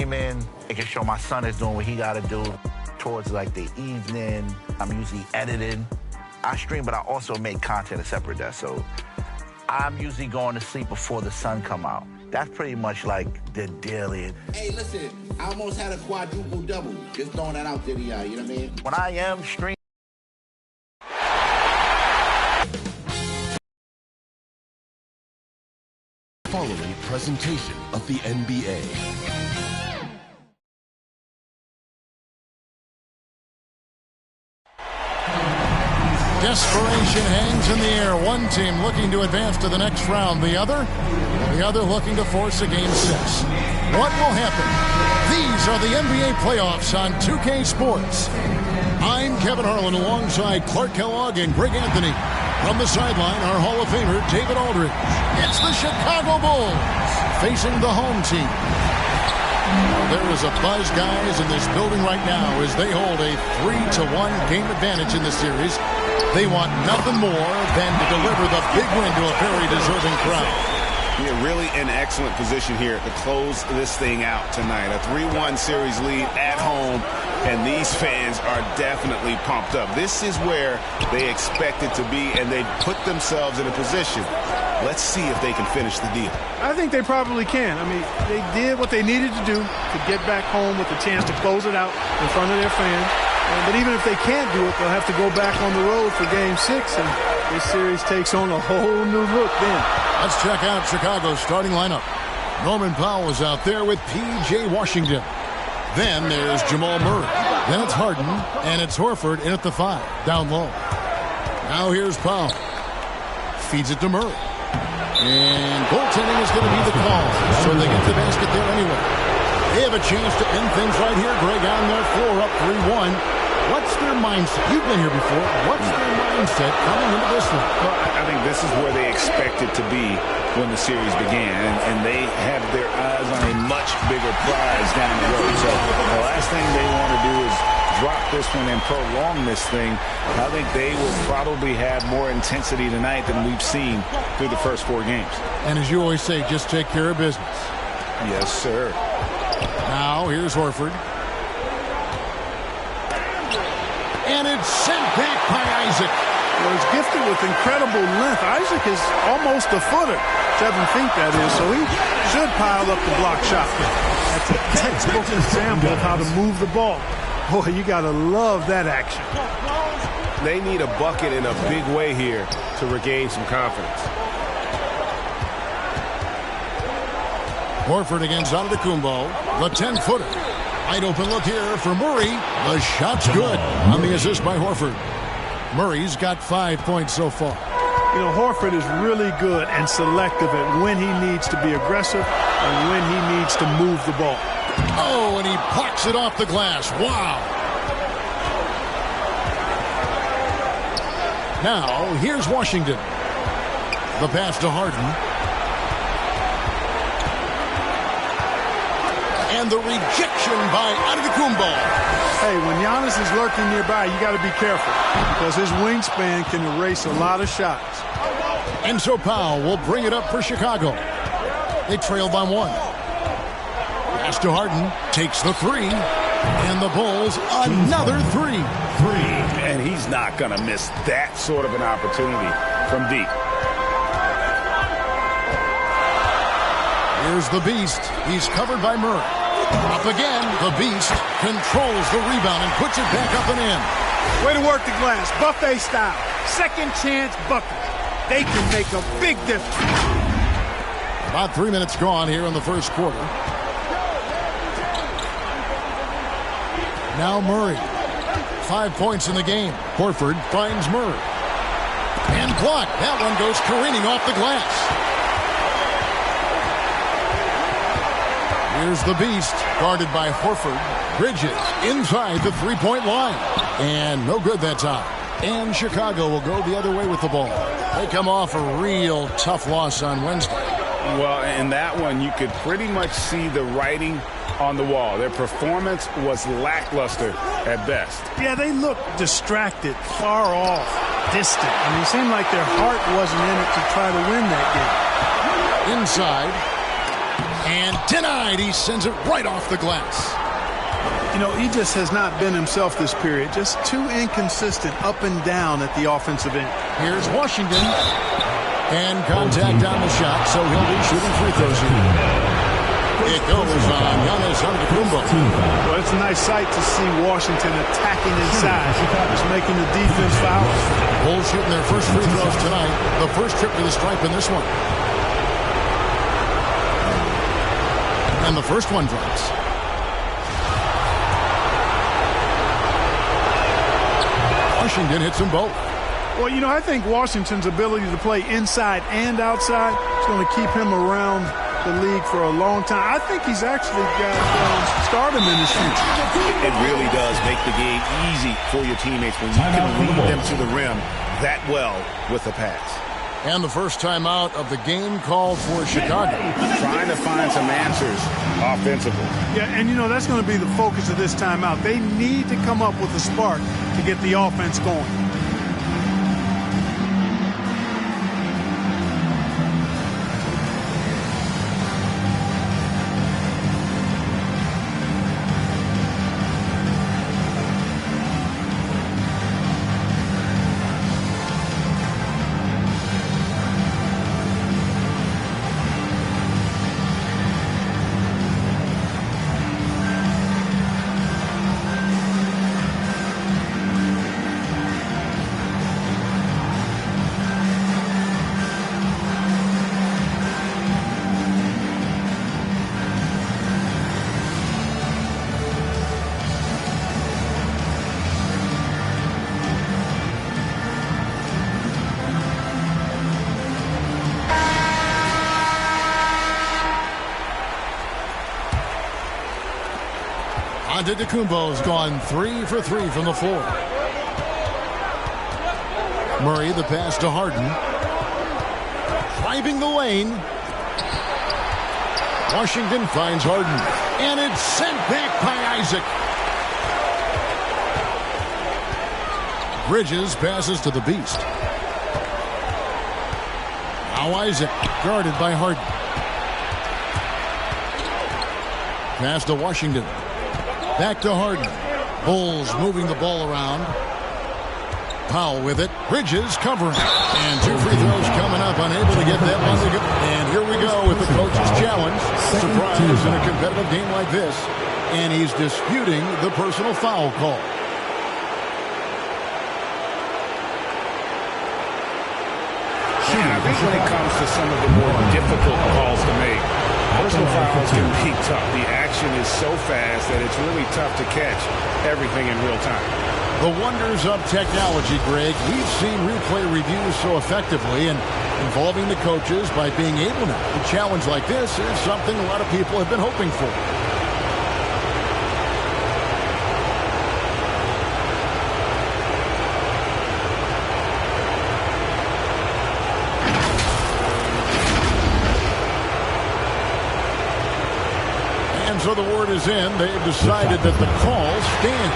streaming, making sure my son is doing what he got to do. Towards like the evening, I'm usually editing. I stream, but I also make content a separate desk. So I'm usually going to sleep before the sun come out. That's pretty much like the daily. Hey, listen, I almost had a quadruple double. Just throwing that out there to y'all, you know what I mean? When I am streaming. Following presentation of the NBA. Desperation hangs in the air. One team looking to advance to the next round. The other looking to force a Game 6. What will happen? These are the NBA playoffs on 2K Sports. I'm Kevin Harlan alongside Clark Kellogg and Greg Anthony. From the sideline, our Hall of Famer, David Aldridge. It's the Chicago Bulls facing the home team. There is a buzz, guys, in this building right now as they hold a 3-1 game advantage in the series. They want nothing more than to deliver the big win to a very deserving crowd. We're really in excellent position here to close this thing out tonight. A 3-1 series lead at home, and these fans are definitely pumped up. This is where they expected to be, and they put themselves in a position. Let's see if they can finish the deal. I think they probably can. I mean, they did what they needed to do to get back home with a chance to close it out in front of their fans. But even if they can't do it, they'll have to go back on the road for Game 6, and this series takes on a whole new look then. Let's check out Chicago's starting lineup. Norman Powell is out there with P.J. Washington. Then there's Jamal Murray. Then it's Harden, and it's Horford in at the 5, down low. Now here's Powell. Feeds it to Murray. And goaltending is going to be the call, so they get the basket there anyway. They have a chance to end things right here, Greg, on their floor, up 3-1. What's their mindset? You've been here before. What's their mindset coming into this one? Well, I think this is where they expected to be when the series began, and they have their eyes on a much bigger prize down the road. So the last thing they want to do is drop this one and prolong this thing. I think they will probably have more intensity tonight than we've seen through the first 4 games. And as you always say, just take care of business. Yes, sir. Now here's Horford. And it's sent back by Isaac. Well, he's gifted with incredible length. Isaac is almost a footer, 7 feet that is, so he should pile up the block shot. That's a textbook example of how to move the ball. Boy, you got to love that action. They need a bucket in a big way here to regain some confidence. Horford against Antetokounmpo, the 10-footer. Wide open look here for Murray. The shot's good on the assist by Horford. Murray's got 5 points so far. You know, Horford is really good and selective at when he needs to be aggressive and when he needs to move the ball. Oh, and he plucks it off the glass. Wow. Now, here's Washington. The pass to Harden. And the rejection by Antetokounmpo. Hey, when Giannis is lurking nearby, you got to be careful because his wingspan can erase a lot of shots. And so Powell will bring it up for Chicago. They trail by 1. Pass to Harden, takes the 3, and the Bulls another 3. And he's not going to miss that sort of an opportunity from deep. Here's the Beast. He's covered by Murray. Up again, the Beast controls the rebound and puts it back up and in. Way to work the glass, buffet style. Second chance bucket. They can make a big difference. About 3 minutes gone here in the first quarter. Now Murray. 5 points in the game. Horford finds Murray. And blocked. That one goes careening off the glass. Here's the Beast, guarded by Horford. Bridges inside the three-point line. And no good that time. And Chicago will go the other way with the ball. They come off a real tough loss on Wednesday. Well, in that one, you could pretty much see the writing on the wall. Their performance was lackluster at best. Yeah, they looked distracted, far off, distant. I mean, it seemed like their heart wasn't in it to try to win that game. Inside. And denied. He sends it right off the glass. You know, he just has not been himself this period. Just too inconsistent up and down at the offensive end. Here's Washington. And contact on the shot, so he'll be shooting free throws here. It goes on Giannis Antetokounmpo. Well, it's a nice sight to see Washington attacking inside. Just making the defense fouls. Bulls shooting their first free throws tonight. The first trip to the stripe in this one. And the first one drops. Washington hits them both. Well, you know, I think Washington's ability to play inside and outside is going to keep him around the league for a long time. I think he's actually got stardom in his future. It really does make the game easy for your teammates when you can lead them to the rim that well with a pass. And the first timeout of the game called for Chicago. Trying to find some answers offensively. Yeah, and you know, that's going to be the focus of this timeout. They need to come up with a spark to get the offense going. Antetokounmpo's gone 3 for 3 from the floor. Murray, the pass to Harden. Driving the lane. Washington finds Harden. And it's sent back by Isaac. Bridges passes to the Beast. Now Isaac, guarded by Harden. Pass to Washington. Back to Harden. Bulls moving the ball around. Powell with it. Bridges covering. And 2 free throws coming up. Unable to get that one to go. And here we go with the coach's challenge. Surprise in a competitive game like this. And he's disputing the personal foul call. Yeah, I think when it comes to some of the more difficult calls to make, personal fouls can be tough. The action is so fast that it's really tough to catch everything in real time. The wonders of technology, Greg. We've seen replay reviews so effectively, and involving the coaches by being able now to challenge like this is something a lot of people have been hoping for. So the word is in. They've decided that the call stands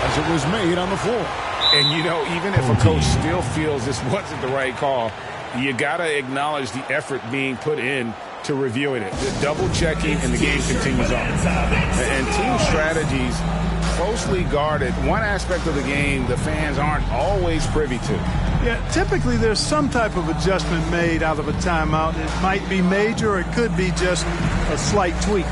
as it was made on the floor. And, you know, even if a coach still feels this wasn't the right call, you got to acknowledge the effort being put in to reviewing it. The double checking, and the game continues on. And team strategies closely guarded. One aspect of the game the fans aren't always privy to. Yeah, typically there's some type of adjustment made out of a timeout. It might be major, or it could be just a slight tweak.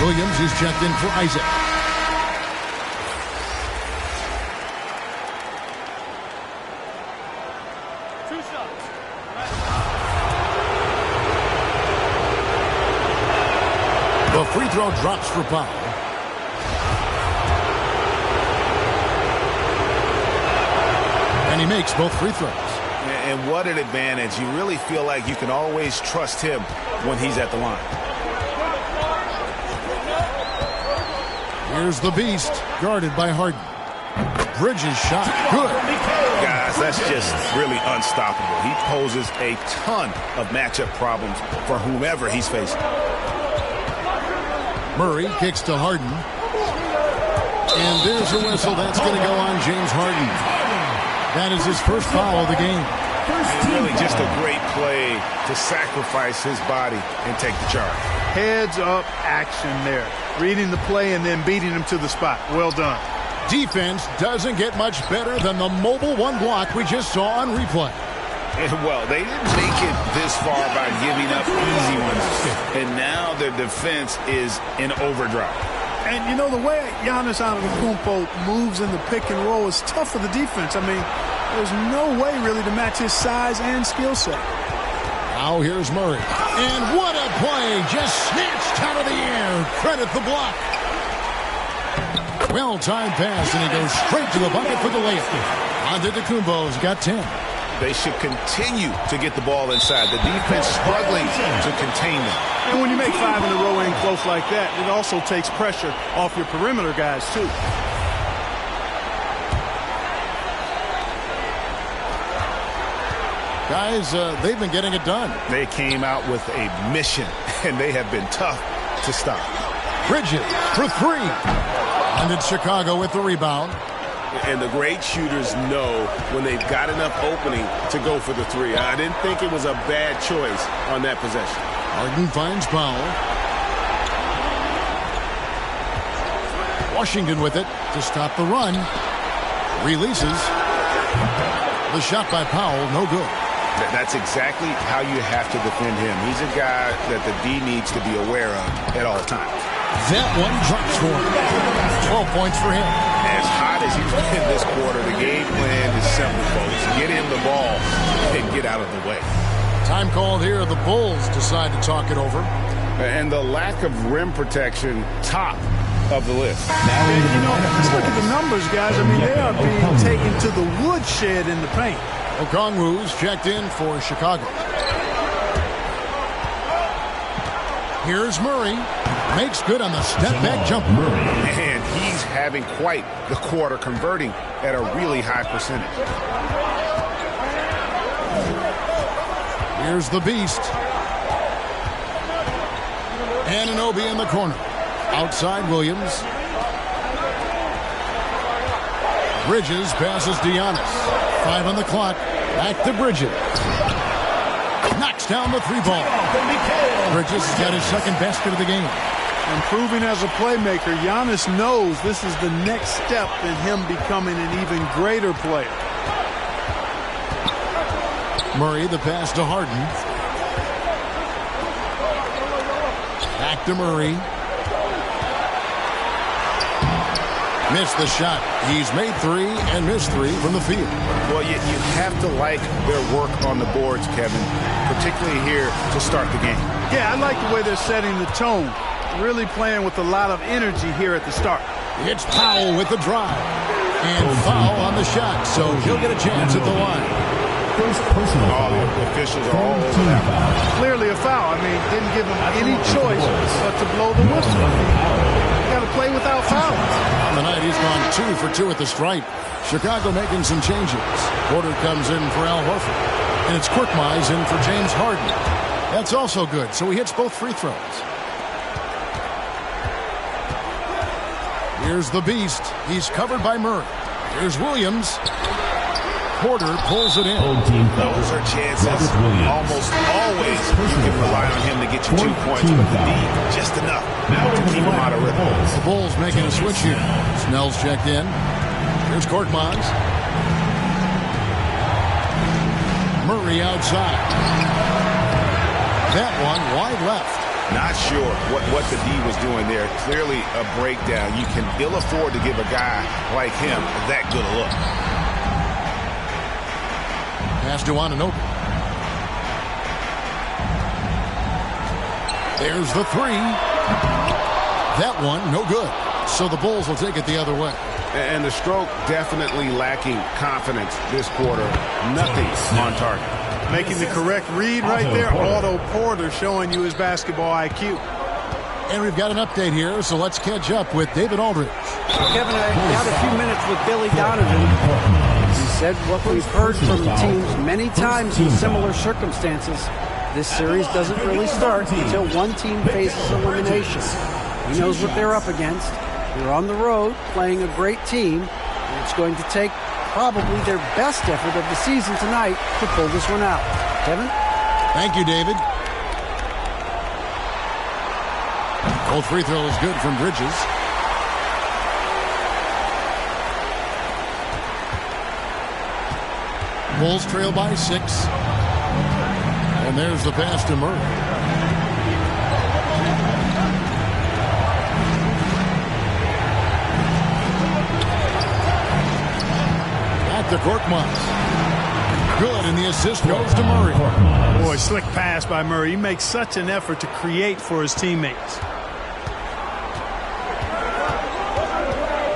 Williams is checked in for Isaac. The free throw drops for Powell. And he makes both free throws. And what an advantage. You really feel like you can always trust him when he's at the line. Here's the beast, guarded by Harden. Bridges shot, good. Guys, that's just really unstoppable. He poses a ton of matchup problems for whomever he's facing. Murray kicks to Harden. And there's a whistle. That's going to go on James Harden. That is his first foul of the game. And really just a great play to sacrifice his body and take the charge. Heads-up action there. Reading the play and then beating him to the spot. Well done. Defense doesn't get much better than the mobile one block we just saw on replay. Well, they didn't make it this far by giving up easy ones. And now their defense is in overdrive. And, you know, the way Giannis Antetokounmpo moves in the pick and roll is tough for the defense. I mean, there's no way really to match his size and skill set. Now here's Murray. And what a play. Just snatched out of the air. Credit the block. Well-timed pass, and he goes straight to the bucket for the layup. Antetokounmpo's got 10. They should continue to get the ball inside. The defense struggling to contain them. And when you make 5 in a row in close like that, it also takes pressure off your perimeter guys, too. Guys, they've been getting it done. They came out with a mission, and they have been tough to stop. Bridges for 3. And it's Chicago with the rebound. And the great shooters know when they've got enough opening to go for the 3. I didn't think it was a bad choice on that possession. Harden finds Powell. Washington with it to stop the run. Releases. The shot by Powell, no good. That's exactly how you have to defend him. He's a guy that the D needs to be aware of at all times. That one drops for him. 12 points for him. As hot as he's been this quarter, the game plan is simple, folks. Get him the ball and get out of the way. Time called here. The Bulls decide to talk it over. And the lack of rim protection, top of the list. And, you know, let's look at the numbers, guys. I mean, they are being taken to the woodshed in the paint. Okongwu's checked in for Chicago. Here's Murray. Makes good on the step-back jumper. And he's having quite the quarter, converting at a really high percentage. Here's the beast. Anunoby in the corner. Outside Williams. Bridges passes to Giannis. 5 on the clock. Back to Bridges. Knocks down the 3 ball. Bridges has got his second basket of the game. Improving as a playmaker, Giannis knows this is the next step in him becoming an even greater player. Murray, the pass to Harden. Back to Murray. Missed the shot. He's made 3 and missed 3 from the field. Well, you have to like their work on the boards, Kevin, particularly here to start the game. Yeah, I like the way they're setting the tone. Really playing with a lot of energy here at the start. It's Powell with the drive. And foul on the shot, so he'll get a chance at the line. All the officials are all over that. Clearly a foul. I mean, didn't give him any choice but to blow the whistle. You got to play without fouls. On the night, he's gone 2 for 2 at the stripe. Chicago making some changes. Porter comes in for Al Horford. And it's Korkmaz in for James Harden. That's also good, so he hits both free throws. Here's the beast. He's covered by Murray. Here's Williams. Porter pulls it in. Those are chances. Almost always you can rely on him to get you 2 points, but the D just enough to keep him out of rhythm. The Bulls making a switch here. Snell's checked in. Here's Korkmaz. Murray outside. That one wide left. Not sure what the D was doing there. Clearly a breakdown. You can ill afford to give a guy like him that good a look. Pass to Anunoby. There's the 3. That one, no good. So the Bulls will take it the other way. And the stroke definitely lacking confidence this quarter. Nothing on target. Making the correct read right there. Otto Porter showing you his basketball IQ. And we've got an update here, so let's catch up with David Aldridge. Kevin, I got a few minutes with Billy Donovan. He said what we've heard from teams many times in similar circumstances. This series doesn't really start until one team faces elimination. He knows what they're up against. They're on the road playing a great team, and it's going to take probably their best effort of the season tonight to pull this one out. Kevin? Thank you, David. Both free throws good from Bridges. Bulls trail by 6. And there's the pass to Murray. Back to Korkmaz. Good, and the assist goes to Murray. Boy, slick pass by Murray. He makes such an effort to create for his teammates.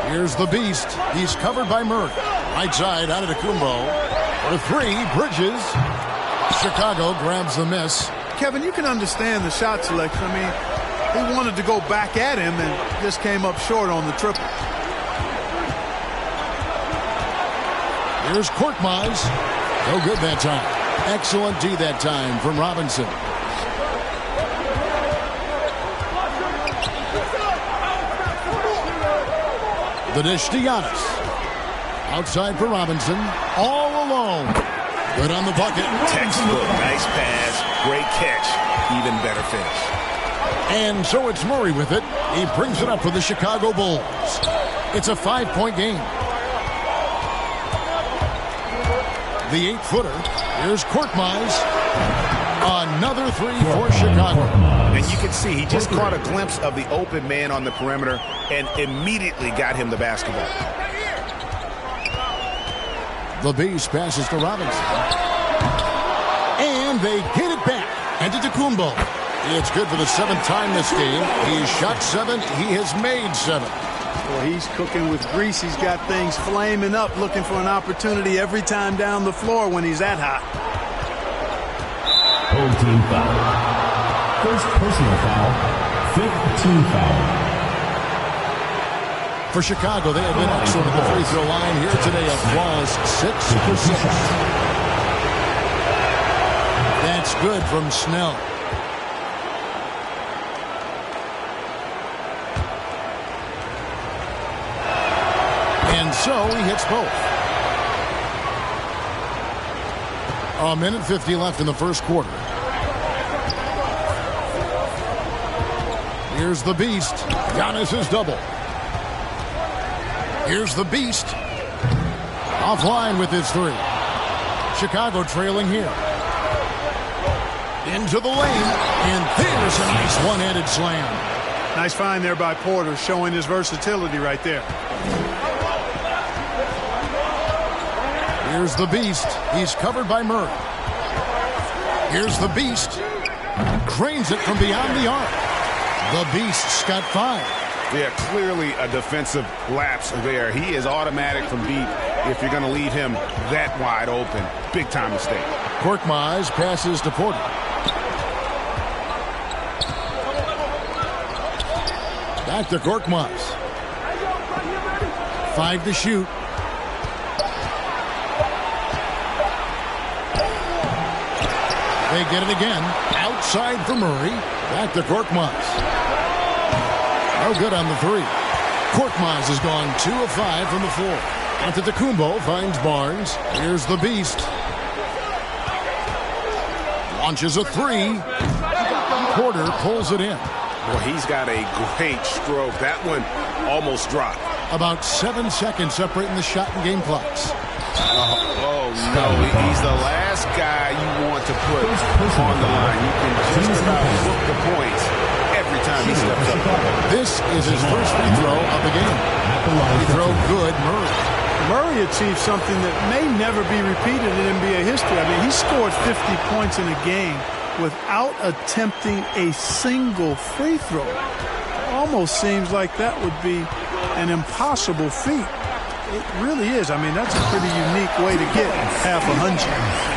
Here's the beast. He's covered by Murray. Right side out of Kumbo. For 3, Bridges. Chicago grabs the miss. Kevin, you can understand the shot selection. I mean, he wanted to go back at him and just came up short on the triple. Here's Korkmaz. No good that time. Excellent D that time from Robinson. The dish to Giannis. Outside for Robinson. All alone. Good on the bucket. Textbook. Nice pass. Great catch. Even better finish. And so it's Murray with it. He brings it up for the Chicago Bulls. It's a 5-point game. The 8-footer. Here's Korkmaz. Another 3 for Chicago. And you can see he just caught a glimpse of the open man on the perimeter and immediately got him the basketball. The Beast passes to Robinson. And they get it back. And to Kumbo. It's good for the 7th time this game. He's shot 7. He has made 7. Well, he's cooking with grease. He's got things flaming up, looking for an opportunity every time down the floor when he's that hot. Home team foul. First personal foul. 5th team foul. For Chicago, they have been excellent at the free throw line here today. A flawless 6 for 6. That's good from Snell. And so he hits both. A minute 50 left in the first quarter. Here's the beast. Giannis is double. Here's the beast. Offline with his 3. Chicago trailing here. Into the lane. And there's a nice one-handed slam. Nice find there by Porter, showing his versatility right there. Here's the beast. He's covered by Murray. Here's the beast. Cranes it from beyond the arc. The beast's got 5. Yeah, clearly a defensive lapse there. He is automatic from deep if you're going to leave him that wide open. Big time mistake. Korkmaz passes to Porter. Back to Korkmaz. 5 to shoot. They get it again. Outside for Murray. Back to Korkmaz. No good on the 3. Korkmaz has gone 2 of 5 from the floor. Antetokounmpo finds Barnes. Here's the beast. Launches a 3. Porter pulls it in. Well, he's got a great stroke. That one almost dropped. About 7 seconds separating the shot and game clocks. Oh no, he's the last guy you want to put on the line. You can just about book the points every time he steps up. This is his first free throw of the game. Free throw good, Murray. Murray achieved something that may never be repeated in NBA history. I mean, he scored 50 points in a game without attempting a single free throw. almost seems like that would be an impossible feat. It really is. I mean, that's a pretty unique way to get half 100.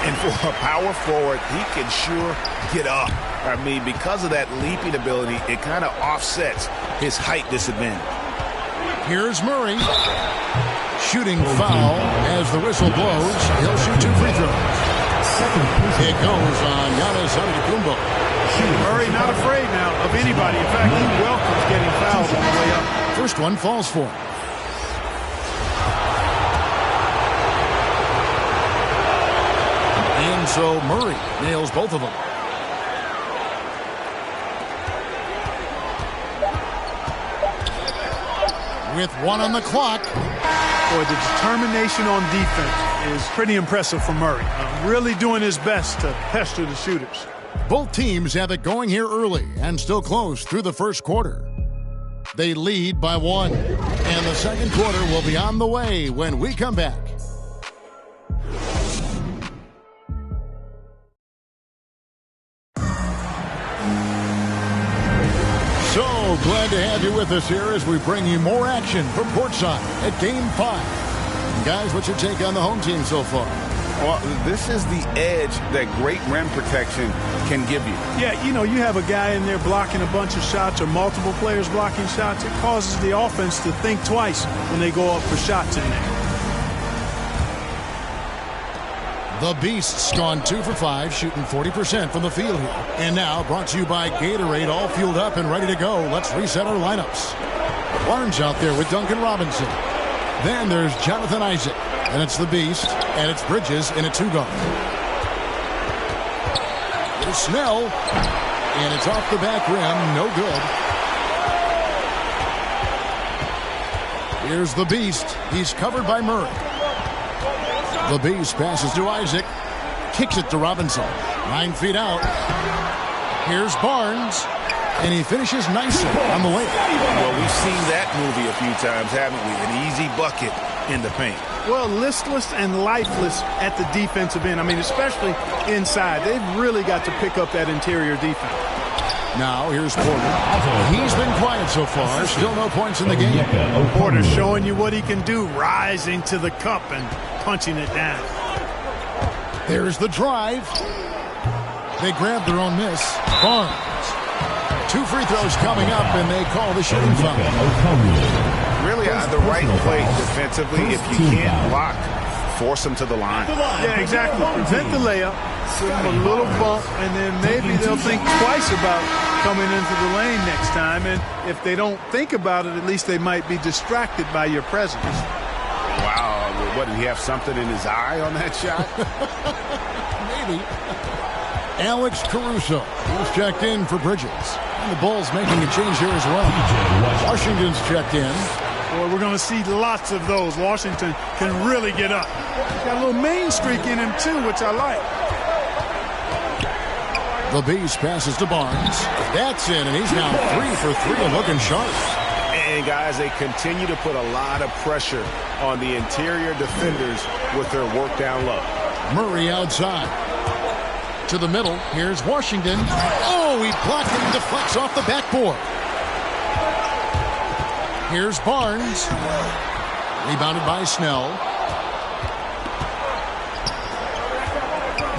And for a power forward, he can sure get up. I mean, because of that leaping ability, it kind of offsets his height disadvantage. Here's Murray. Shooting foul as the whistle blows. He'll shoot 2 free throws. It goes on Giannis Antetokounmpo. Murray not afraid now of anybody. In fact, he welcomes getting fouled on the way up. First one falls for him. And so Murray nails both of them. With 1 on the clock. Boy, the determination on defense is pretty impressive from Murray. Really doing his best to pester the shooters. Both teams have it going here early and still close through the first quarter. They lead by 1. And the second quarter will be on the way when we come back. So glad to have you with us here as we bring you more action from courtside at Game 5. Guys, what's your take on the home team so far? Well, this is the edge that great rim protection can give you. Yeah, you know, you have a guy in there blocking a bunch of shots or multiple players blocking shots. It causes the offense to think twice when they go up for shots in there. The Beast's gone 2 for 5, shooting 40% from the field here. And now, brought to you by Gatorade, all fueled up and ready to go. Let's reset our lineups. Barnes out there with Duncan Robinson. Then there's Jonathan Isaac. And it's the Beast. And it's Bridges in a 2-guard. There's Snell. And it's off the back rim. No good. Here's the Beast. He's covered by Murray. The Beast passes to Isaac. Kicks it to Robinson. 9 feet out. Here's Barnes. And he finishes nicely on the layup. Well, we've seen that movie a few times, haven't we? An easy bucket in the paint. Well, listless and lifeless at the defensive end. I mean, especially inside. They've really got to pick up that interior defense. Now, here's Porter. He's been quiet so far. Still no points in the game. Porter showing you what he can do, rising to the cup and punching it down. There's the drive. They grab their own miss. Barnes. 2 free throws coming up, and they call the shooting foul. Really the right play defensively. If you can't block, force them to the line. Yeah, exactly. Prevent the layup, give them a little bump, and then maybe they'll think twice about coming into the lane next time. And if they don't think about it, at least they might be distracted by your presence. Wow. What, did he have something in his eye on that shot? Maybe. Alex Caruso is checked in for Bridges. And the Bulls making a change here as well. Washington's checked in. Boy, we're going to see lots of those. Washington can really get up. He's got a little main streak in him, too, which I like. The Beast passes to Barnes. That's in, and he's now 3 for 3 and looking sharp. And, guys, they continue to put a lot of pressure on the interior defenders with their work down low. Murray outside. To the middle. Here's Washington. Oh, he blocked it and deflects off the backboard. Here's Barnes. Rebounded by Snell.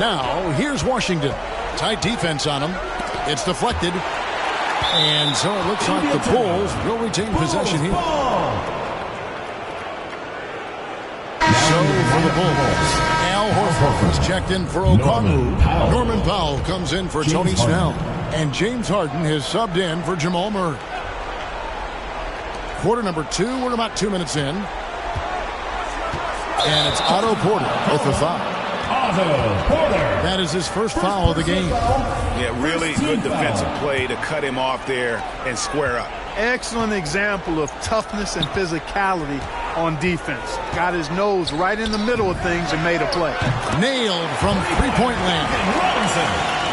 Now, here's Washington. Tight defense on him. It's deflected. And so it looks like the Bulls will retain possession here. So for the Bulls, Al Horford is checked in for Okongwu. Norman Powell comes in for Tony Snell. And James Harden has subbed in for Jamal Murray. Quarter number 2, we're about 2 minutes in. And it's Otto Porter with the foul. That is his first foul of the game. Yeah, really good defensive play to cut him off there and square up. Excellent example of toughness and physicality on defense. Got his nose right in the middle of things and made a play. Nailed from three-point land.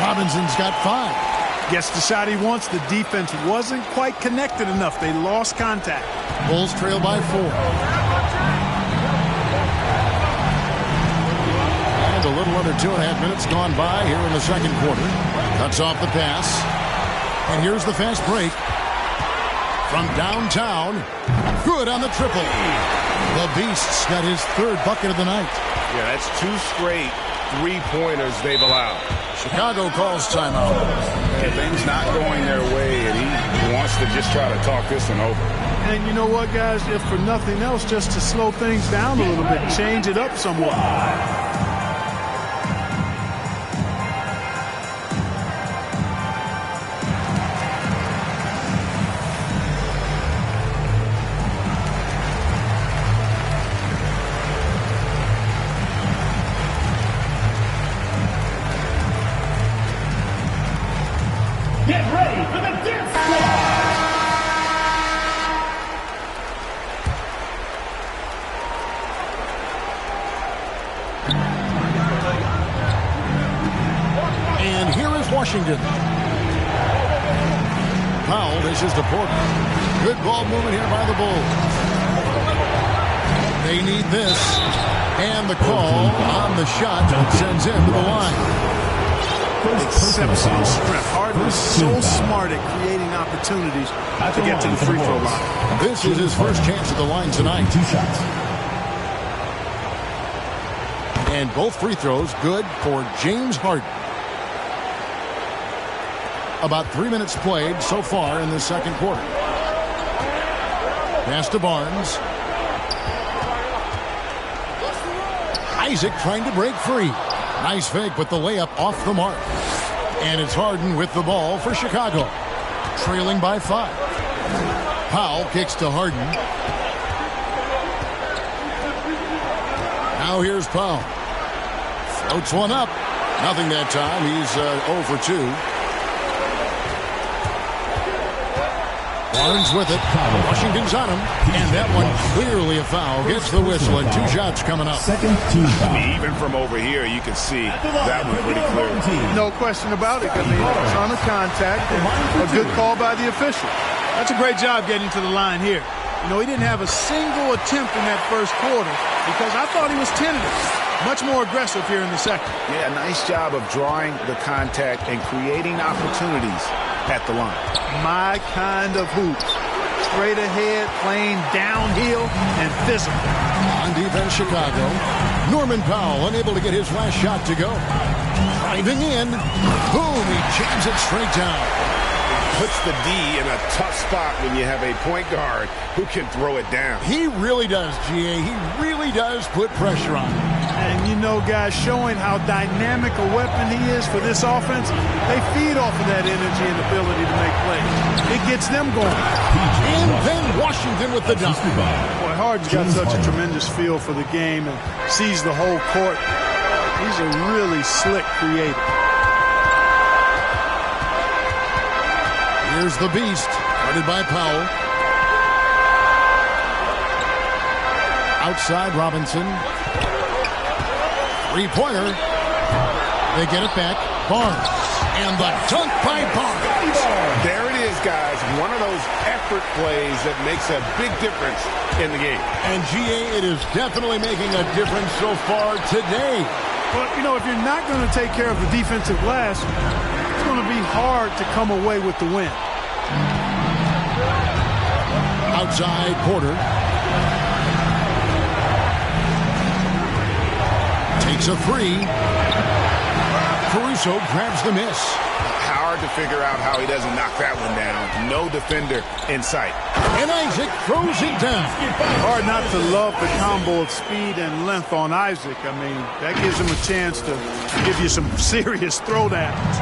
Robinson's got 5. Gets the shot he wants. The defense wasn't quite connected enough. They lost contact. Bulls trail by 4. A little under 2.5 minutes gone by here in the second quarter. Cuts off the pass. And here's the fast break. from downtown. Good on the triple. The Beast's got his third bucket of the night. Yeah, that's 2 straight three-pointers they've allowed. Chicago calls timeout. Yeah, things not going their way, and he wants to just try to talk this one over. And you know what, guys? If for nothing else, just to slow things down a little bit, change it up somewhat. Get ready for the dance floor! And here is Washington. Powell dishes to Porter. Good ball movement here by the Bulls. They need this. And the call on the shot sends him to the line. Exceptional strength. Harden is so smart at creating opportunities to get to the free throw line. This is his first chance at the line tonight. 2 shots. And both free throws good for James Harden. About 3 minutes played so far in the second quarter. Pass to Barnes. Isaac trying to break free. Nice fake, but the layup off the mark. And it's Harden with the ball for Chicago. Trailing by 5. Powell kicks to Harden. Now here's Powell. Floats one up. Nothing that time. He's 0 for 2. Barnes with it. Washington's on him. And that one clearly a foul. Gets the whistle and 2 shots coming up. Second team foul. Even from over here, you can see that one pretty clear. No question about it. I mean, a ton of contact and a good call by the official. That's a great job getting to the line here. You know, he didn't have a single attempt in that first quarter because I thought he was tentative. Much more aggressive here in the second. Yeah, nice job of drawing the contact and creating opportunities at the line. My kind of hoop. Straight ahead, playing downhill, and physical. On defense, Chicago. Norman Powell unable to get his last shot to go. Driving in. Boom, he jams it straight down. Puts the D in a tough spot when you have a point guard who can throw it down. He really does, GA. He really does put pressure on him. And you know, guys, showing how dynamic a weapon he is for this offense, they feed off of that energy and ability to make plays. It gets them going. And then Washington with the dunk. Boy, Harden's got such a tremendous feel for the game and sees the whole court. He's a really slick creator. Here's the Beast, guarded by Powell. Outside Robinson. Three-pointer. They get it back. Barnes. And the dunk by Barnes. There it is, guys. One of those effort plays that makes a big difference in the game. And GA, it is definitely making a difference so far today. But, you know, if you're not going to take care of the defensive glass, it's going to be hard to come away with the win. Outside Porter. Takes a 3. Caruso grabs the miss. Hard to figure out how he doesn't knock that one down. No defender in sight. And Isaac throws it down. Hard not to love the combo of speed and length on Isaac. I mean, that gives him a chance to give you some serious throwdowns.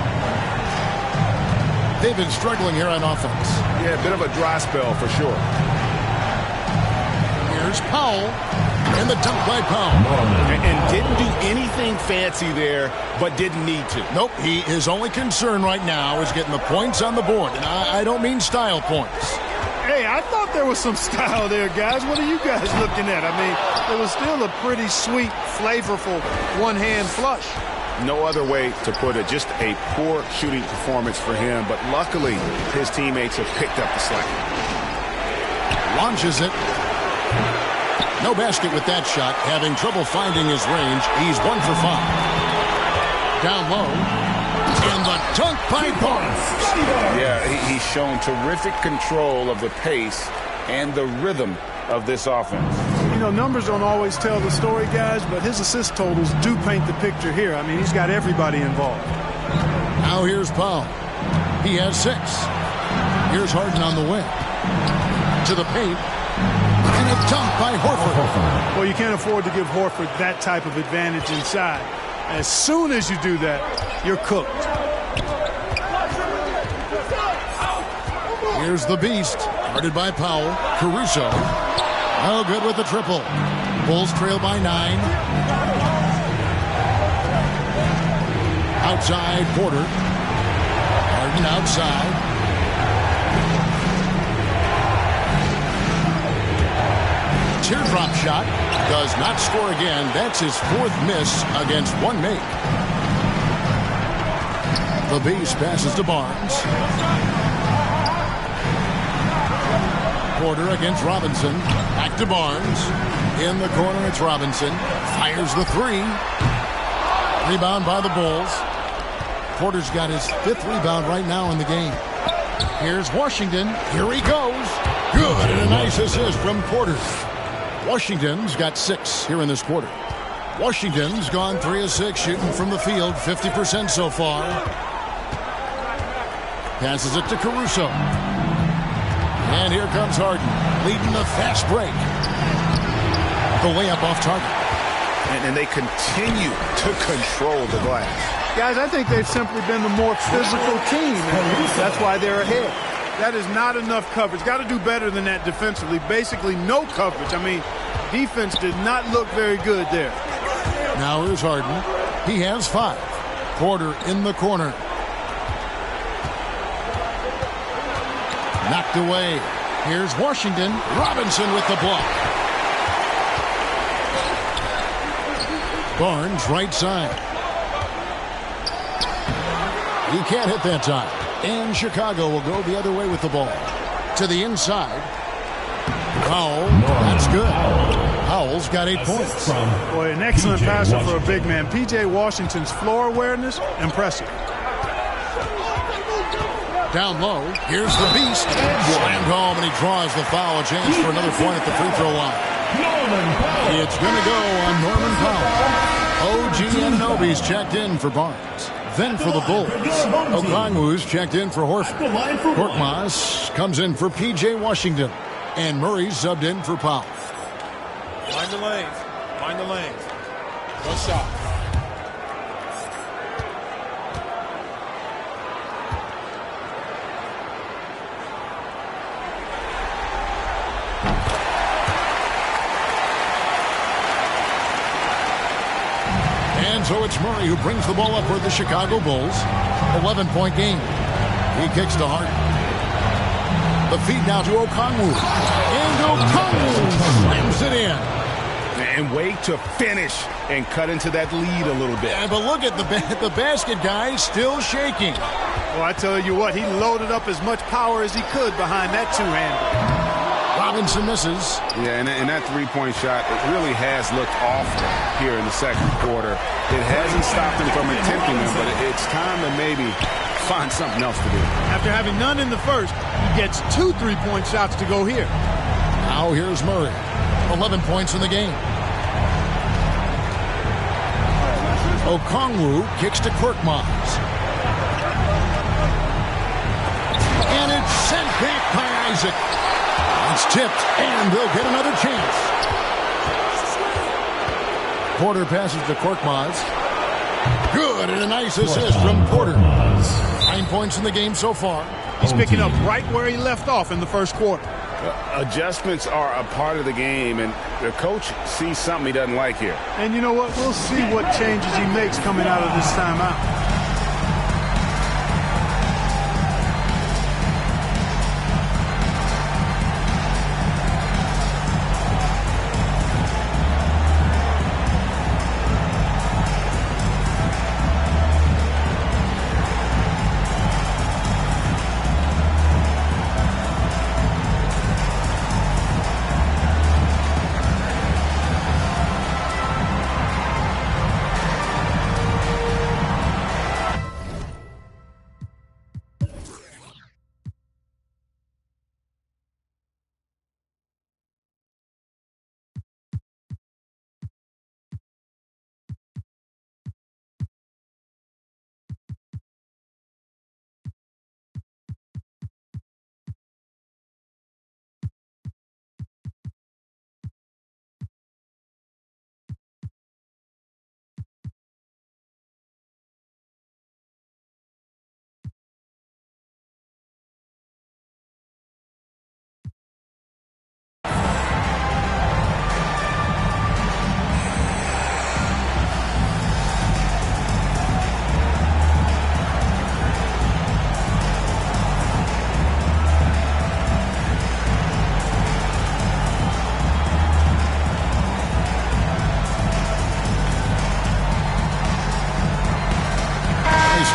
They've been struggling here on offense. Yeah, a bit of a dry spell for sure. Here's Powell. And the dunk by Powell. And didn't do anything fancy there, but didn't need to. Nope, his only concern right now is getting the points on the board. And I don't mean style points. Hey, I thought there was some style there, guys. What are you guys looking at? I mean, it was still a pretty sweet, flavorful one-hand flush. No other way to put it. Just a poor shooting performance for him. But luckily, his teammates have picked up the slack. Launches it. No basket with that shot. Having trouble finding his range. He's 1 for 5. Down low. And the dunk by Barnes. Yeah, he's shown terrific control of the pace and the rhythm of this offense. You know, numbers don't always tell the story, guys, but his assist totals do paint the picture here. I mean, he's got everybody involved. Now here's Powell. He has 6. Here's Harden on the wing. To the paint. And a dunk by Horford. Well, you can't afford to give Horford that type of advantage inside. As soon as you do that, you're cooked. Here's the beast. Guarded by Powell. Caruso. Oh, good with the triple. Bulls trail by 9. Outside, Porter. Harden outside. Teardrop shot. Does not score again. That's his 4th miss against 1 make. The beast passes to Barnes. Porter against Robinson. Back to Barnes. In the corner, it's Robinson. Fires the 3. Rebound by the Bulls. Porter's got his 5th rebound right now in the game. Here's Washington. Here he goes. Good, and a nice assist from Porter. Washington's got 6 here in this quarter. Washington's gone 3 of 6 shooting from the field, 50% so far. Passes it to Caruso. And here comes Harden, leading the fast break. The layup off target. And they continue to control the glass. Guys, I think they've simply been the more physical team, and that's why they're ahead. That is not enough coverage. Got to do better than that defensively. Basically no coverage. I mean, defense did not look very good there. Now here's Harden. He has 5. Porter in the corner. Knocked away. Here's Washington. Robinson with the block. Barnes right side. He can't hit that time. And Chicago will go the other way with the ball. To the inside. Powell. That's good. Powell's got 8 points. Boy, an excellent passer for a big man. P.J. Washington's floor awareness, impressive. Down low. Here's the beast. Slammed home, and he draws the foul. A chance for another point at the free throw line. It's going to go on Norman Powell. OG Anunoby's checked in for Barnes. Then for the Bulls, Okongwu's checked in for Horford. Korkmaz comes in for P.J. Washington. And Murray's subbed in for Powell. Find the lanes. Find the lanes. One shot. And so it's Murray who brings the ball up for the Chicago Bulls. 11-point game. He kicks to Harden. The feed now to Okongwu. And Okongwu slams it in. And wait to finish and cut into that lead a little bit. Yeah, but look at the basket guy still shaking. Well, I tell you what, he loaded up as much power as he could behind that two-hander. Robinson misses. Yeah, and that three-point shot, it really has looked off here in the second quarter. It hasn't stopped him from attempting them, but it's time to maybe find something else to do. After having none in the first, he gets 2 3-point shots to go here. Now here's Murray. 11 points in the game. Okongwu kicks to Korkmaz. And it's sent back by Isaac. It's tipped, and they'll get another chance. Porter passes to Korkmaz. Good, and a nice assist from Porter. 9 points in the game so far. He's picking up right where he left off in the first quarter. Adjustments are a part of the game, and the coach sees something he doesn't like here. And you know what? We'll see what changes he makes coming out of this timeout.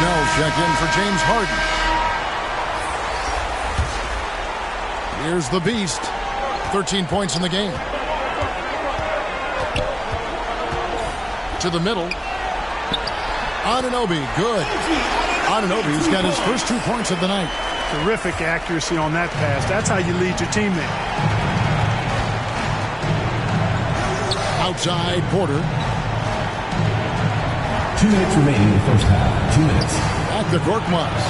Snell check in for James Harden. Here's the Beast. 13 points in the game. To the middle. Anunoby, good. Anunoby's got his first 2 points of the night. Terrific accuracy on that pass. That's how you lead your team there. Outside, Porter. 2 minutes remaining in the first half. 2 minutes. Back to Korkmaz.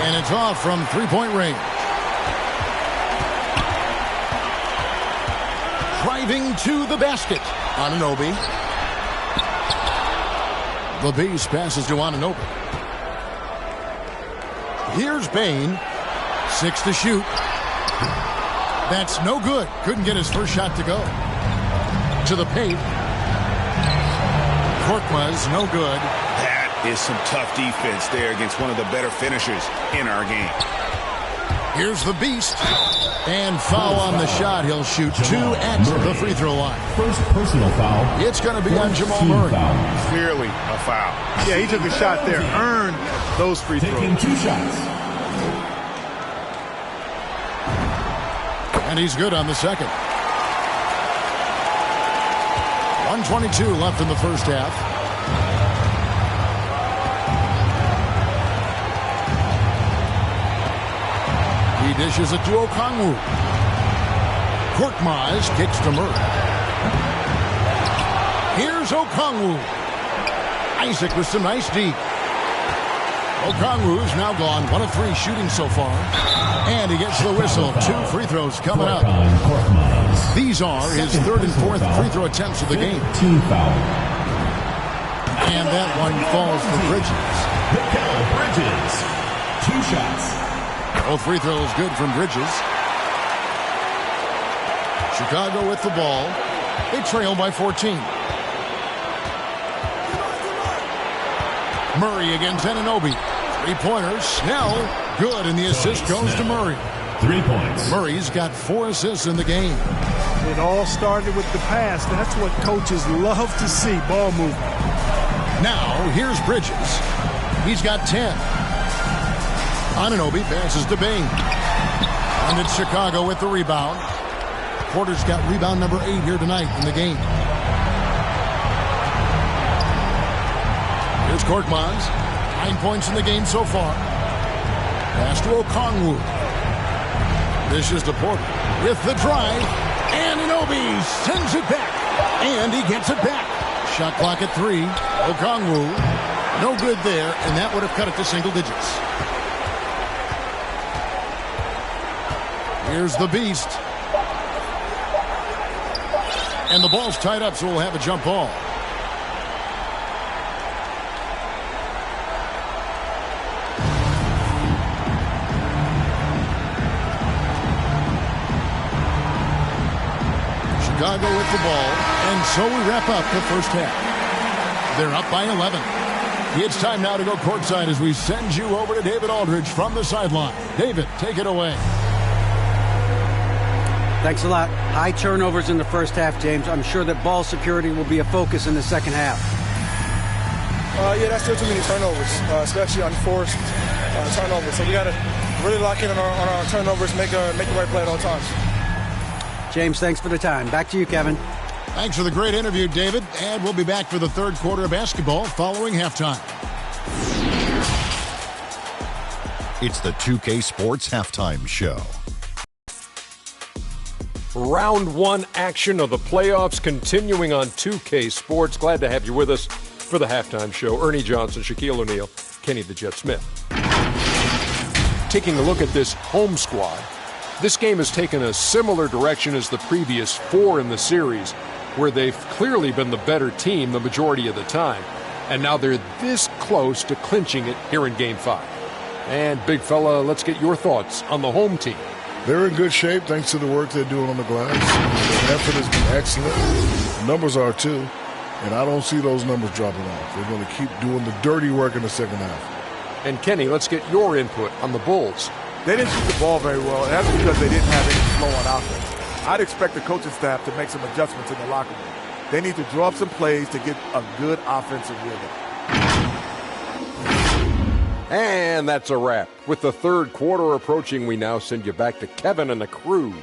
And it's off from three-point range. Driving to the basket. Anunoby. The Beast passes to Anunoby. Here's Bain. 6 to shoot. That's no good. Couldn't get his first shot to go. To the paint. Korkmaz, no good. That is some tough defense there against one of the better finishers in our game. Here's the Beast. And foul on the shot. He'll shoot 2 at the free throw line. First personal foul. It's going to be on Jamal Murray. Clearly a foul. Yeah, he took a shot there. Earned those free throws. Taking 2 shots. And he's good on the second. 1:22 left in the first half. He dishes it to Okongwu. Korkmaz kicks to Murray. Here's Okongwu. Isaac with some nice deep. Okongwu's now gone 1 of 3 shooting so far. And he gets the whistle. 2 free throws coming up. These are his 3rd and 4th free throw attempts of the game. Team foul. And that one falls for Bridges. Bridges. 2 shots. Both free throws good from Bridges. Chicago with the ball. They trail by 14. Murray against Anunoby. 3-pointers. Snell. Good, and the assist goes to Murray. 3 points. Murray's got 4 assists in the game. It all started with the pass. That's what coaches love to see, ball movement. Now, here's Bridges. He's got 10. Anunoby passes to Bain. And it's Chicago with the rebound. Porter's got rebound number 8 here tonight in the game. Here's Korkmaz. 9 points in the game so far. Pass to Okongwu. This is to Porter with the drive. Anunoby sends it back. And he gets it back. Shot clock at 3. Okongwu. No good there, and that would have cut it to single digits. Here's the Beast. And the ball's tied up, so we'll have a jump ball. Chicago with the ball, and so we wrap up the first half. They're up by 11. It's time now to go courtside as we send you over to David Aldridge from the sideline. David, take it away. Thanks a lot. High turnovers in the first half, James. I'm sure that ball security will be a focus in the second half. Yeah, that's still too many turnovers, especially unforced turnovers. So we got to really lock in on our turnovers, make the right play at all times. James, thanks for the time. Back to you, Kevin. Thanks for the great interview, David. And we'll be back for the third quarter of basketball following halftime. It's the 2K Sports Halftime Show. Round 1 action of the playoffs continuing on 2K Sports. Glad to have you with us for the halftime show. Ernie Johnson, Shaquille O'Neal, Kenny the Jet Smith. Taking a look at this home squad, this game has taken a similar direction as the previous 4 in the series, where they've clearly been the better team the majority of the time. And now they're this close to clinching it here in Game 5. And, big fella, let's get your thoughts on the home team. They're in good shape thanks to the work they're doing on the glass. The effort has been excellent. The numbers are too. And I don't see those numbers dropping off. They're going to keep doing the dirty work in the second half. And Kenny, let's get your input on the Bulls. They didn't shoot the ball very well, and that's because they didn't have any flow on offense. I'd expect the coaching staff to make some adjustments in the locker room. They need to draw up some plays to get a good offensive rhythm. And that's a wrap. With the third quarter approaching, we now send you back to Kevin and the crew.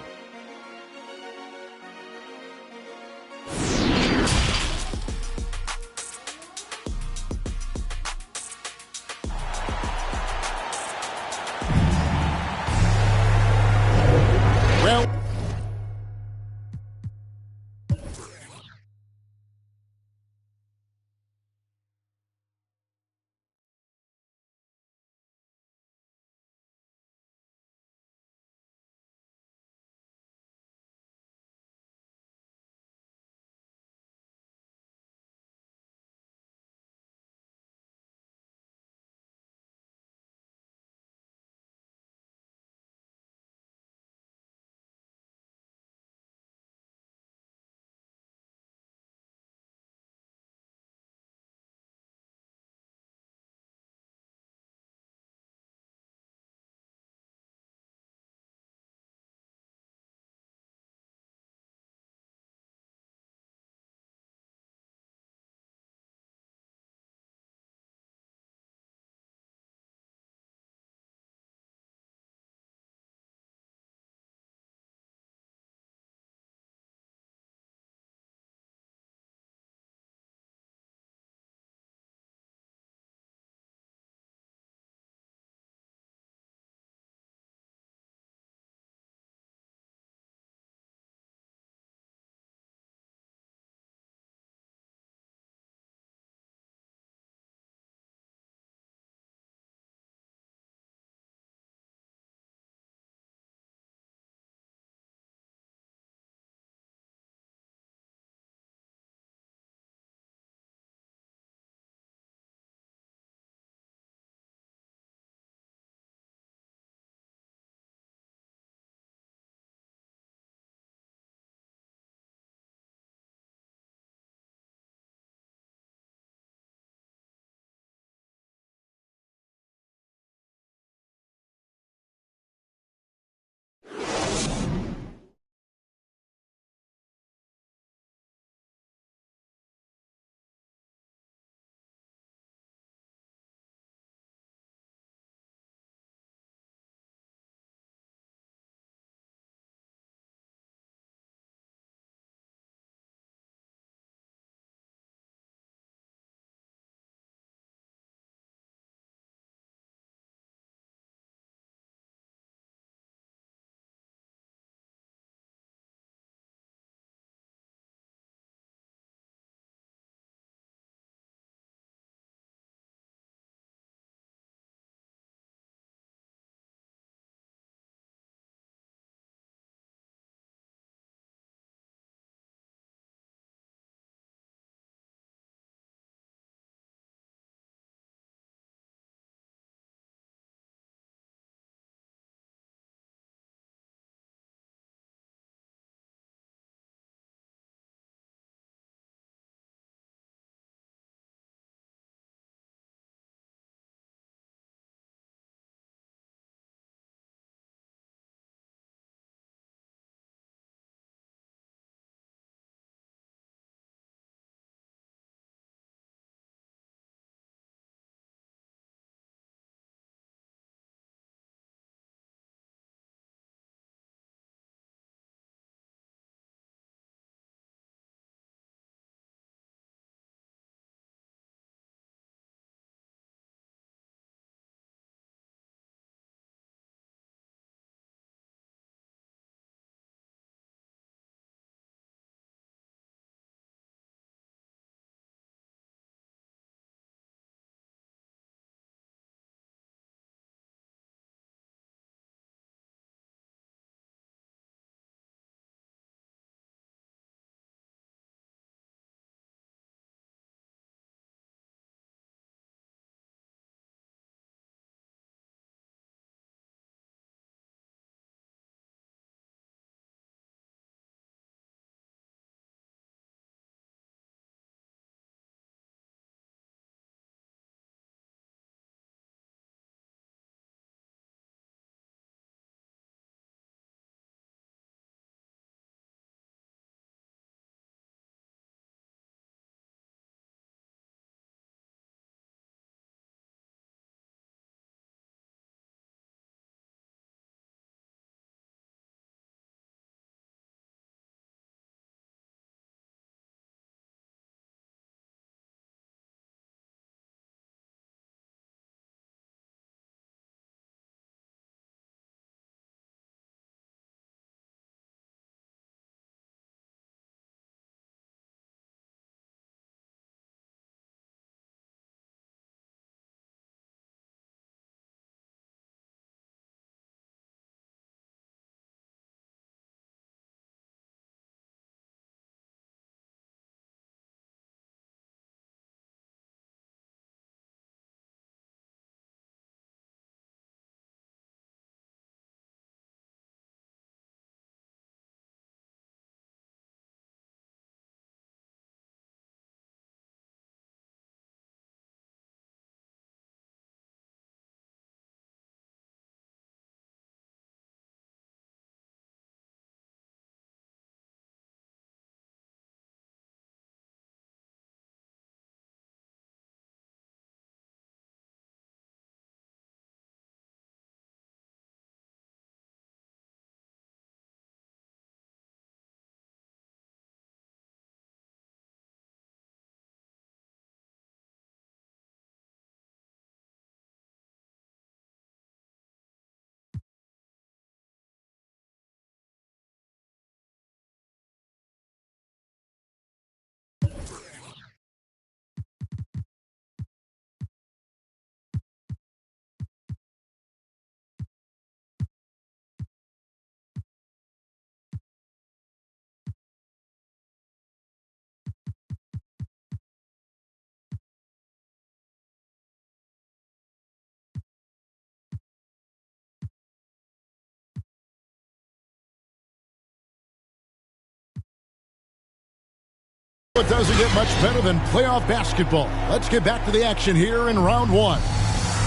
It doesn't get much better than playoff basketball. Let's get back to the action here in round one.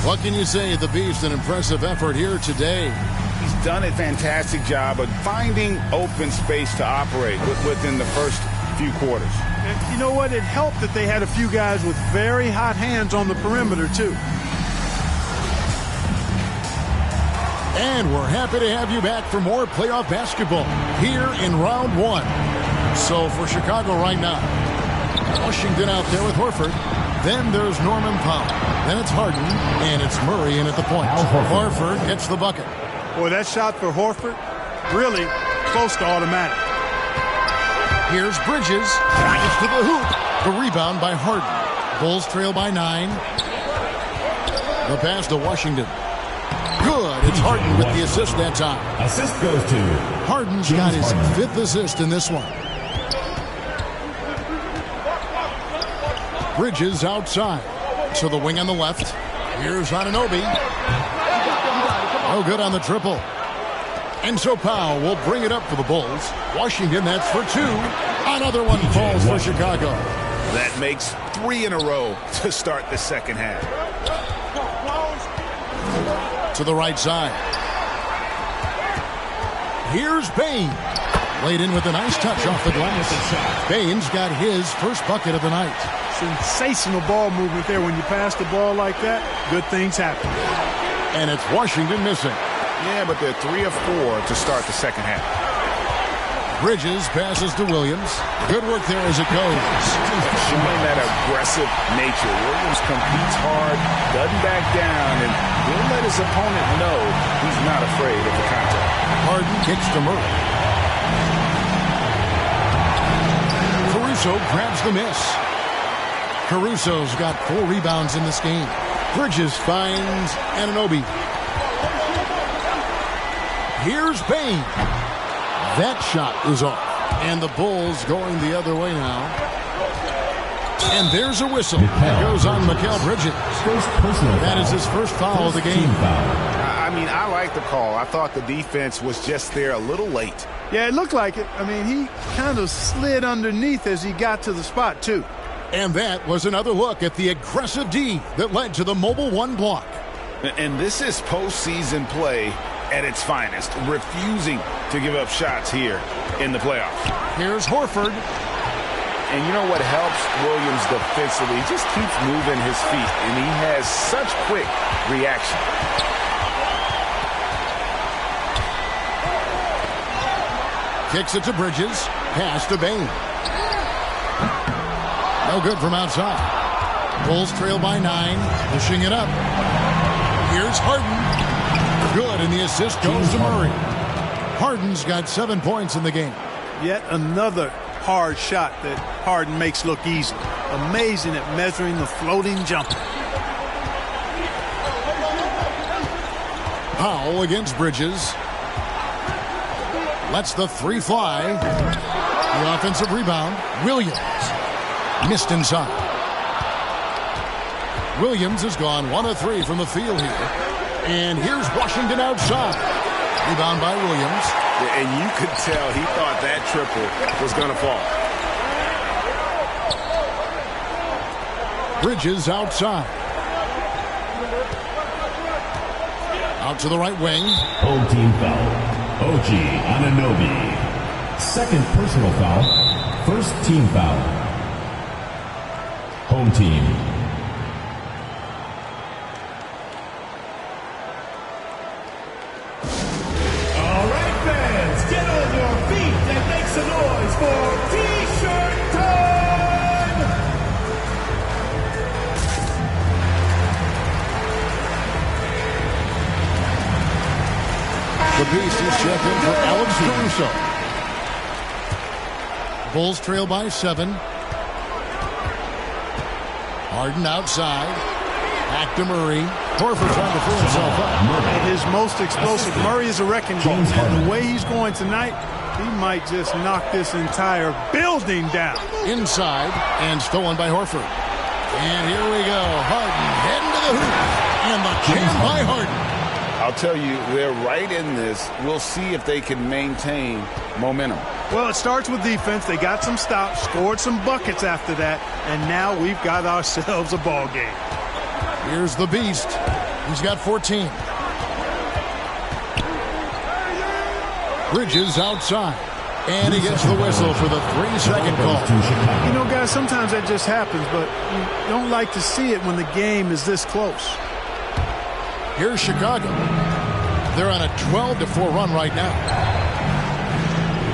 What can you say? The Beast, an impressive effort here today. He's done a fantastic job of finding open space to operate within the first few quarters. And you know what? It helped that they had a few guys with very hot hands on the perimeter, too. And we're happy to have you back for more playoff basketball here in round one. So for Chicago right now, Washington out there with Horford. Then there's Norman Powell. Then it's Harden, and it's Murray in at the point. Horford gets the bucket. Boy, that shot for Horford, really close to automatic. Here's Bridges. Gets to the hoop. The rebound by Harden. Bulls trail by 9. The pass to Washington. Good. It's Harden with the assist that time. Assist goes to Harden's got his 5th assist in this one. Bridges outside. To the wing on the left. Here's Anunoby. Oh, good on the triple. And so Powell will bring it up for the Bulls. Washington, that's for 2. Another one falls for Chicago. That makes 3 in a row to start the second half. To the right side. Here's Bain. Laid in with a nice touch off the glass. Bain's got his first bucket of the night. Sensational ball movement there. When you pass the ball like that, good things happen. And it's Washington missing. Yeah, but they're 3 of 4 to start the second half. Bridges passes to Williams. Good work there as it goes. Showing that aggressive nature. Williams competes hard, doesn't back down, and will let his opponent know he's not afraid of the contact. Harden kicks to Murray. Caruso grabs the miss. Caruso's got 4 rebounds in this game. Bridges finds Anunoby. Here's Bain. That shot is off. And the Bulls going the other way now. And there's a whistle. That goes on Mikal Bridges. That is his first foul of the game. I mean, I like the call. I thought the defense was just there a little late. Yeah, it looked like it. I mean, he kind of slid underneath as he got to the spot, too. And that was another look at the aggressive D that led to the Mobile One block. And this is postseason play at its finest, refusing to give up shots here in the playoffs. Here's Horford. And you know what helps Williams defensively? He just keeps moving his feet, and he has such quick reaction. Kicks it to Bridges. Pass to Bain. No good from outside. Bulls trail by 9. Pushing it up. Here's Harden. Good, and the assist goes to Murray. Harden's got 7 points in the game. Yet another hard shot that Harden makes look easy. Amazing at measuring the floating jumper. Powell against Bridges. Lets the 3 fly. The offensive rebound. Williams. Missed inside. Williams has gone 1 of 3 from the field here. And here's Washington outside. Rebound by Williams. And you could tell he thought that triple was going to fall. Bridges outside. Out to the right wing. Home team foul. OG Anunoby. Second personal foul. First team foul. Home team. All right, fans, get on your feet and make some noise for T-shirt time! The Beast is checked in for Alex Caruso. Bulls trail by 7. Harden outside. Back to Murray. Horford trying to pull himself up. His most explosive. Murray is a wrecking ball. And the way he's going tonight, he might just knock this entire building down. Inside and stolen by Horford. And here we go. Harden heading to the hoop. And the jam by Harden. I'll tell you, they're right in this. We'll see if they can maintain momentum. Well, it starts with defense. They got some stops, scored some buckets after that, and now we've got ourselves a ball game. Here's the Beast. He's got 14. Bridges outside. And he gets the whistle for the 3-second call. You know, guys, sometimes that just happens, but you don't like to see it when the game is this close. Here's Chicago. They're on a 12-4 run right now.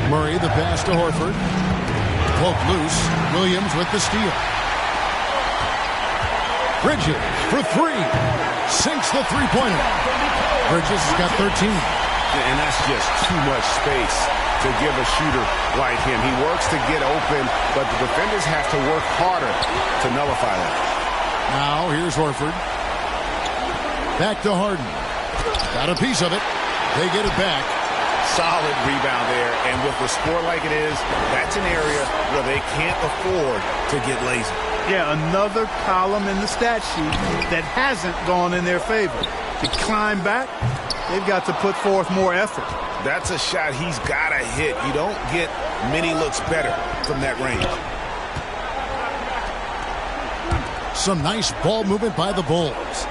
Murray, the pass to Horford. Poke loose. Williams with the steal. Bridges for 3. Sinks the three-pointer. Bridges has got 13. And that's just too much space to give a shooter like him. He works to get open, but the defenders have to work harder to nullify that. Now, here's Horford. Back to Harden. Got a piece of it. They get it back. Solid rebound there, and with the score like it is, that's an area where they can't afford to get lazy. Yeah, another column in the stat sheet that hasn't gone in their favor. To climb back, they've got to put forth more effort. That's a shot he's got to hit. You don't get many looks better from that range. Some nice ball movement by the Bulls.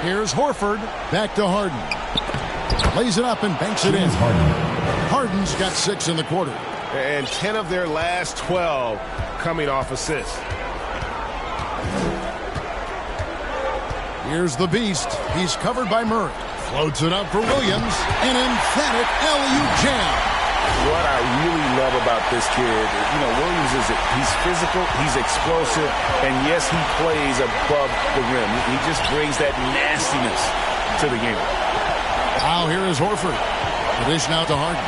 Here's Horford. Back to Harden. Lays it up and banks it in. Harden's got 6 in the quarter. And 10 of their last 12 coming off assists. Here's the Beast. He's covered by Murray. Floats it up for Williams. An emphatic alley-oop jam. What I really love about this kid, Williams he's physical, he's explosive, and yes, he plays above the rim. He just brings that nastiness to the game. Now here is Horford. The dish now to Harden.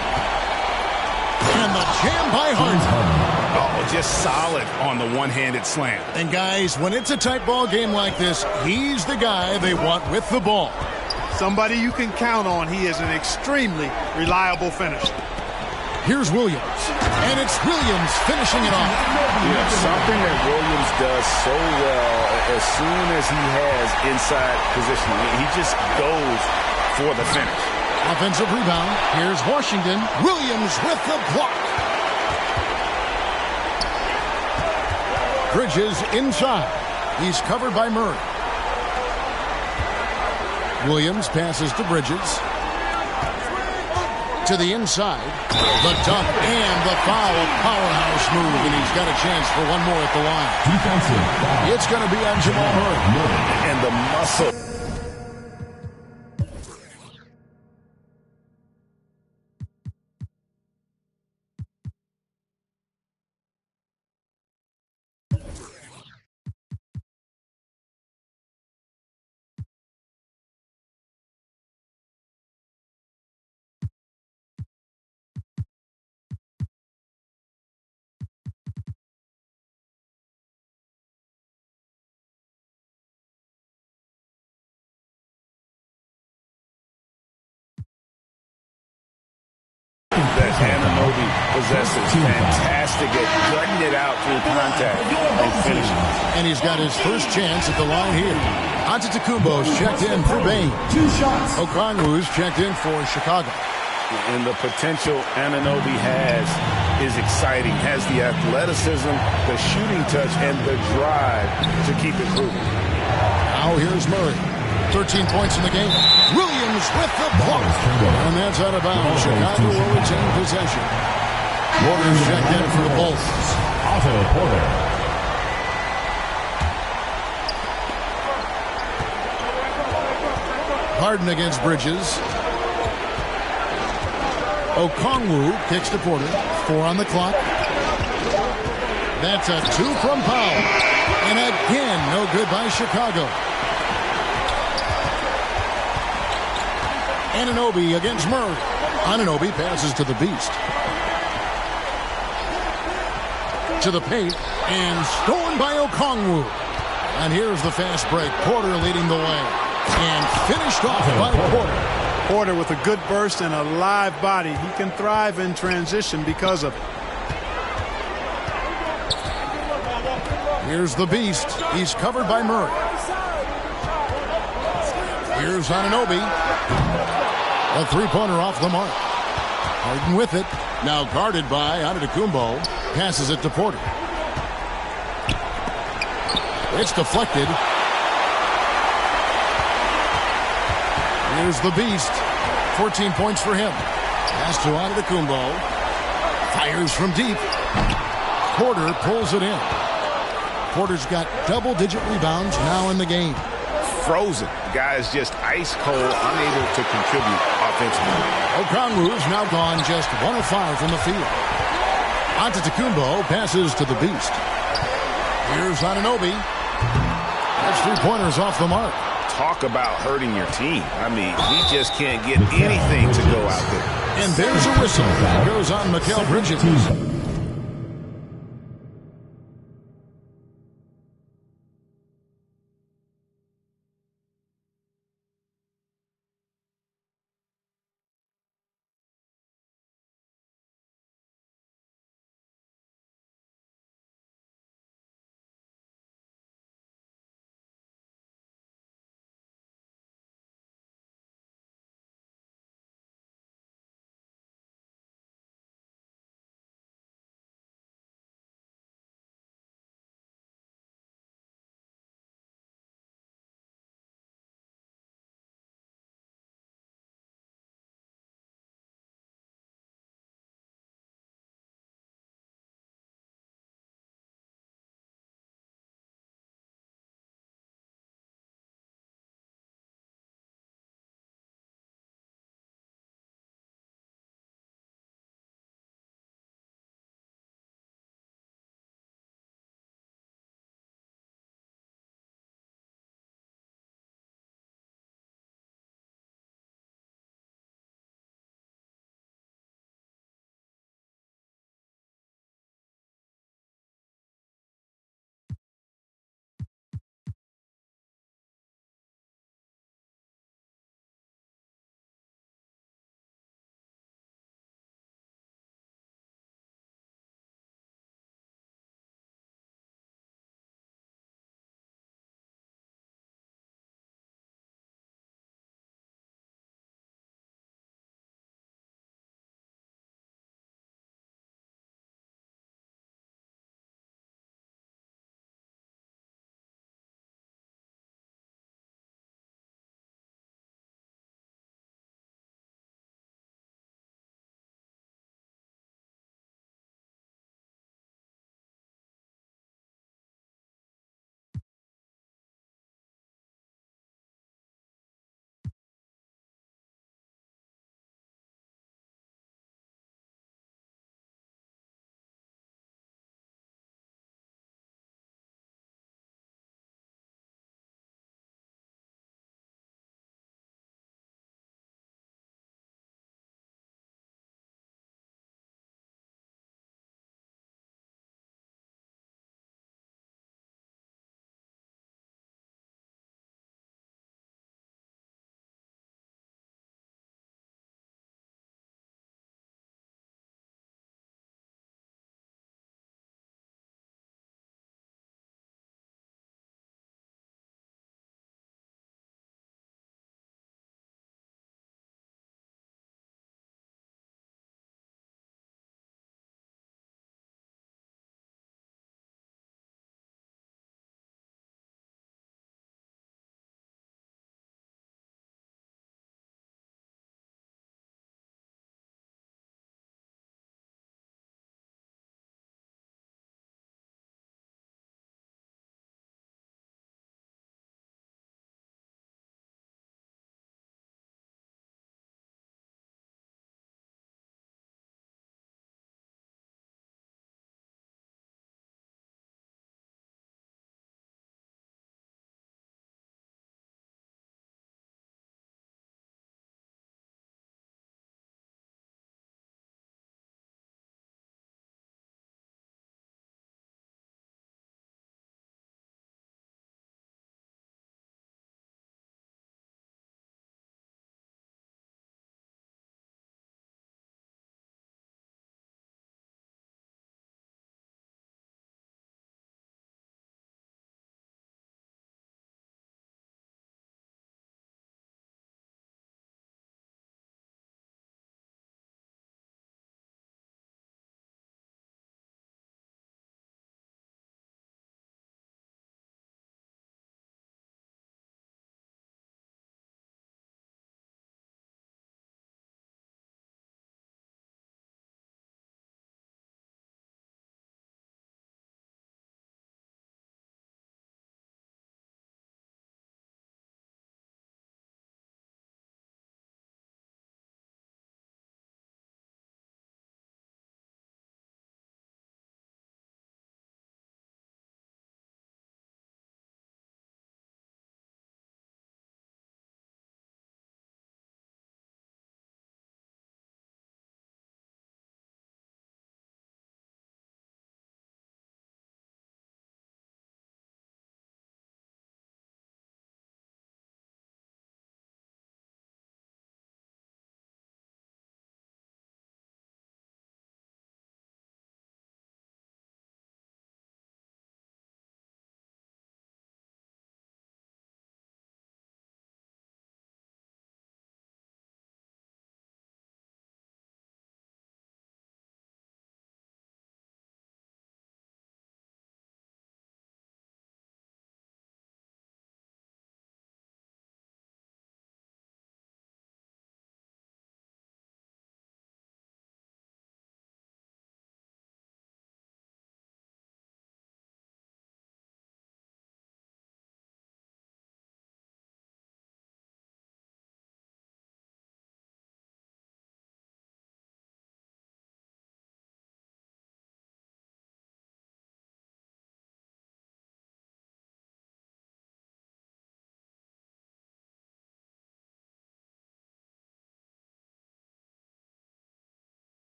And the jam by Harden. Oh, just solid on the one-handed slam. And guys, when it's a tight ball game like this, he's the guy they want with the ball. Somebody you can count on. He is an extremely reliable finisher. Here's Williams. And it's Williams finishing it off. Something that Williams does so well as soon as he has inside positioning. He just goes for the finish. Offensive rebound. Here's Washington. Williams with the block. Bridges inside. He's covered by Murray. Williams passes to Bridges. To the inside. The dunk and the foul. Powerhouse move, and he's got a chance for one more at the line. Defensive. It's going to be on Jamal Murray. And the muscle. That Namawand possesses. Fantastic at cutting it out through contact and finishing. And he's got his first chance at the line here. Antetokounmpo's checked in for Bain. 2 shots. Okongwu's checked in for Chicago. And the potential Namawand has is exciting. Has the athleticism, the shooting touch, and the drive to keep it moving. Now here's Murray. 13 points in the game. Williams with the block. And that's out of bounds. Chicago will retain possession. Porter's checked in for the Bulls. Otto Porter. Harden against Bridges. Okongwu kicks to Porter. 4 on the clock. That's a 2 from Powell. And again, no good by Chicago. Anunoby against Murray. Anunoby passes to the Beast. To the paint. And stolen by Okongwu. And here's the fast break. Porter leading the way. And finished off by Porter. Porter with a good burst and a live body. He can thrive in transition because of it. Here's the Beast. He's covered by Murray. Here's Anunoby. A three-pointer off the mark. Harden with it. Now guarded by Antetokounmpo. Passes it to Porter. It's deflected. Here's the Beast. 14 points for him. Pass to Antetokounmpo. Fires from deep. Porter pulls it in. Porter's got double-digit rebounds now in the game. Frozen. The guy is just ice cold, unable to contribute offensively. Okongwu's now gone just 1 of 5 from the field. Antetokounmpo passes to the Beast. Here's Anunoby. That's 3-pointers off the mark. Talk about hurting your team. I mean, he just can't get anything to go out there. And there's a whistle. It goes on Mikal Bridges.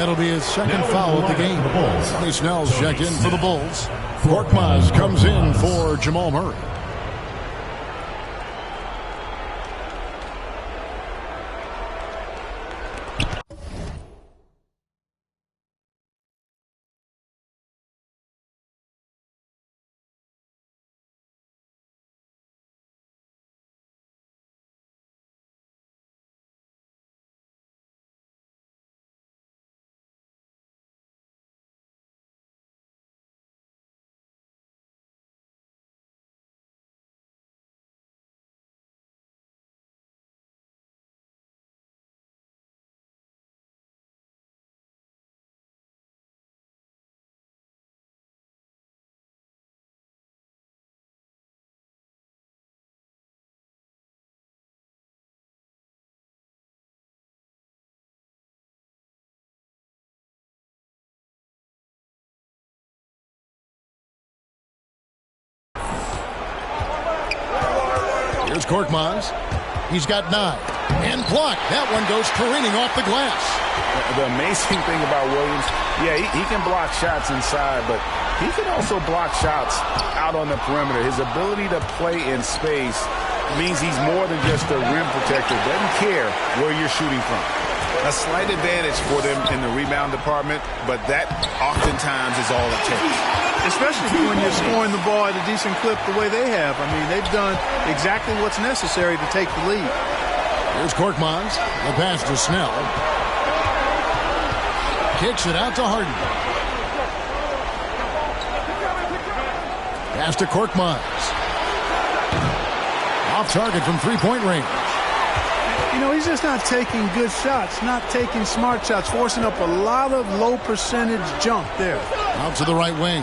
That'll be his second foul of the game. Sonny Snell's checked in for the Bulls. Korkmaz comes in for Jamal Murray. Here's Korkmaz. He's got 9. And blocked. That one goes careening off the glass. The amazing thing about Williams, yeah, he can block shots inside, but he can also block shots out on the perimeter. His ability to play in space means he's more than just a rim protector. Doesn't care where you're shooting from. A slight advantage for them in the rebound department, but that oftentimes is all it takes. Especially when you're scoring the ball at a decent clip the way they have. I mean, they've done exactly what's necessary to take the lead. Here's Korkmaz. The pass to Snell. Kicks it out to Harden. Pass to Korkmaz. Off target from three-point range. You know, he's just not taking good shots, not taking smart shots, forcing up a lot of low percentage jump there. Out to the right wing.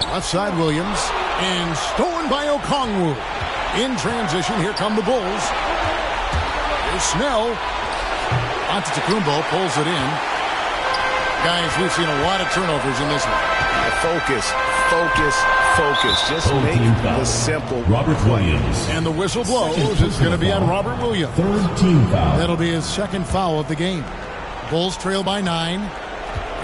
Left side Williams. And stolen by Okongwu. In transition, here come the Bulls. Here's Snell. Antetokounmpo pulls it in. Guys, we've seen a lot of turnovers in this one. Focus. Just make the simple Robert Williams. And the whistle blows. It's going to be on Robert Williams. Third team foul. That'll be his second foul of the game. Bulls trail by 9.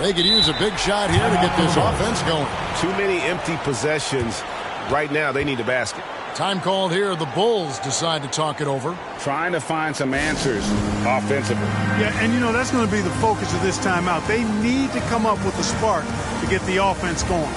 They could use a big shot here to get this offense going. Too many empty possessions. Right now, they need a basket. Time called here. The Bulls decide to talk it over. Trying to find some answers offensively. Yeah, and you know, that's going to be the focus of this timeout. They need to come up with a spark to get the offense going.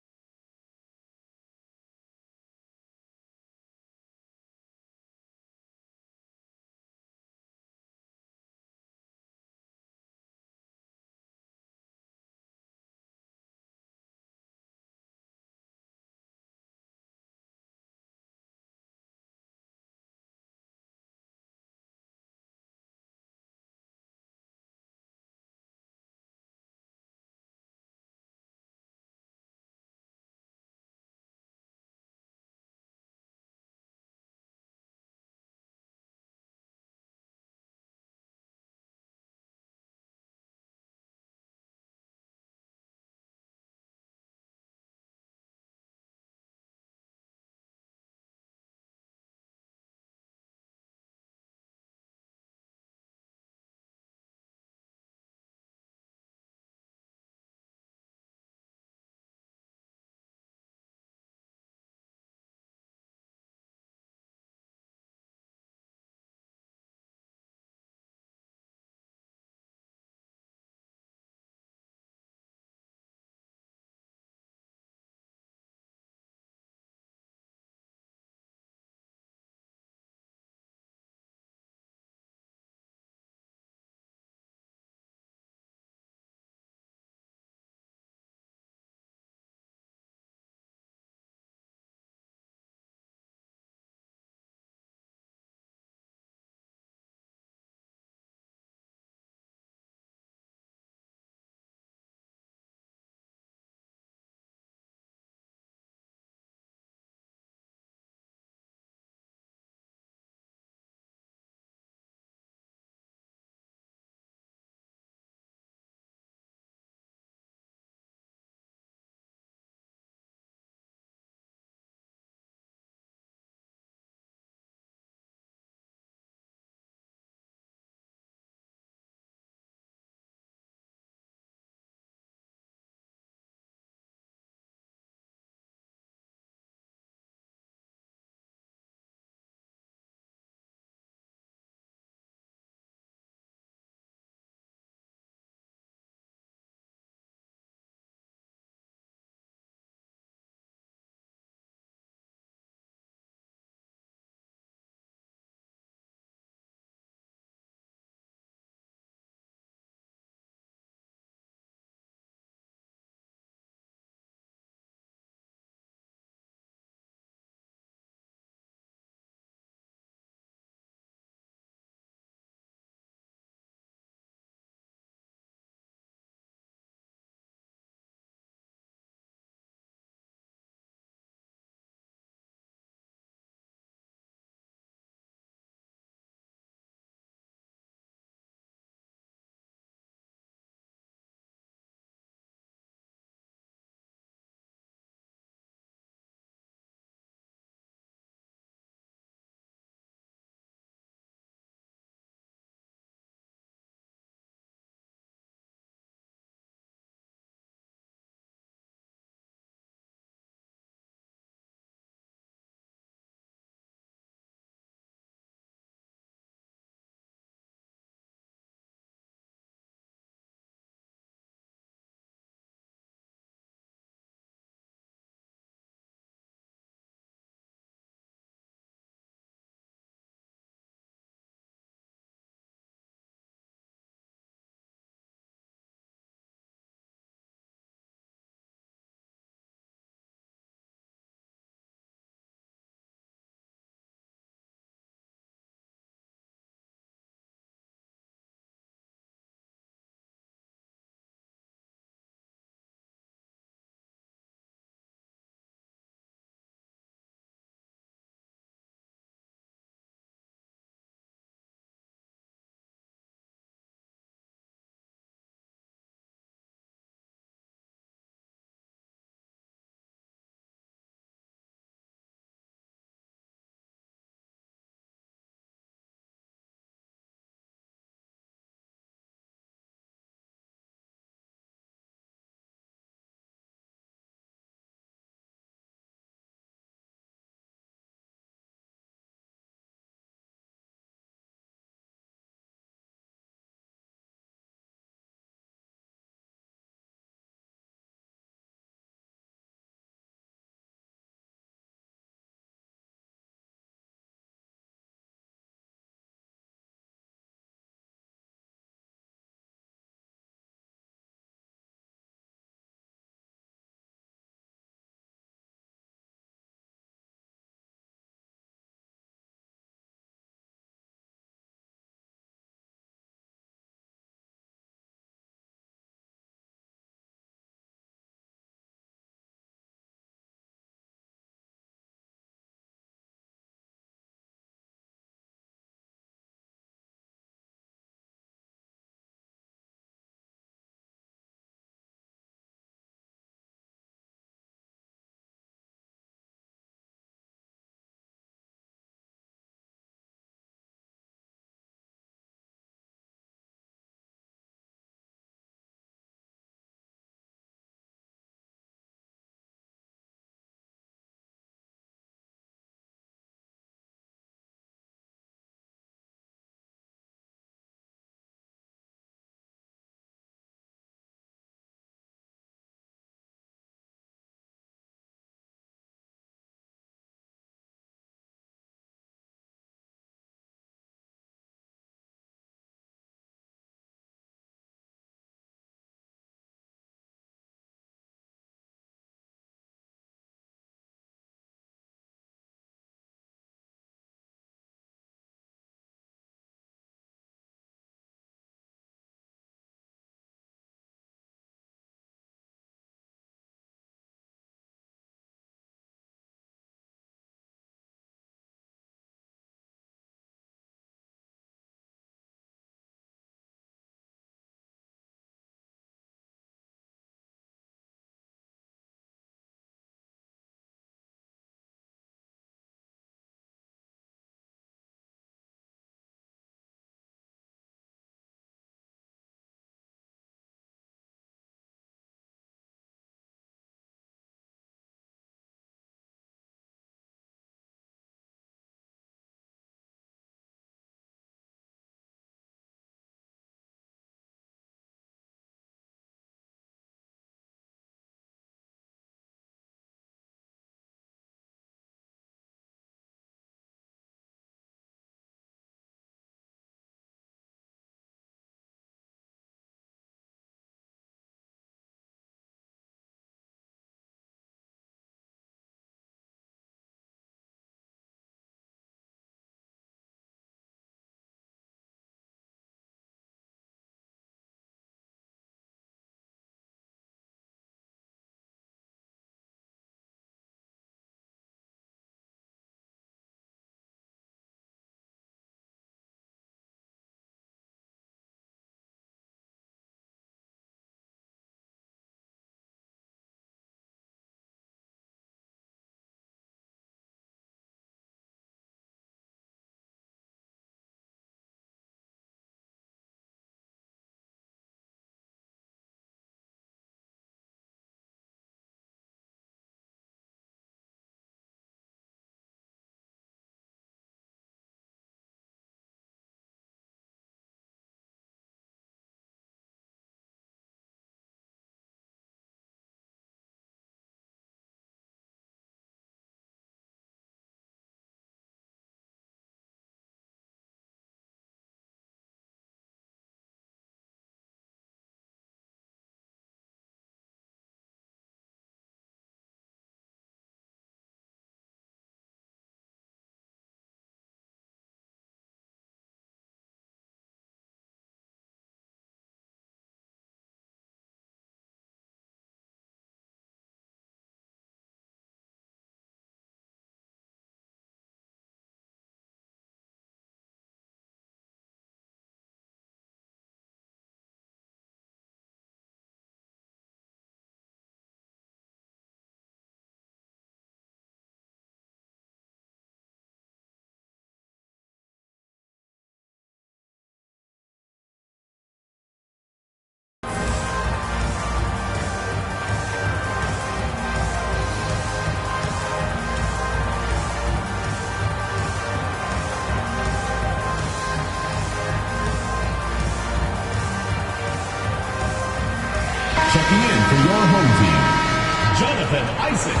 Jonathan Isaac,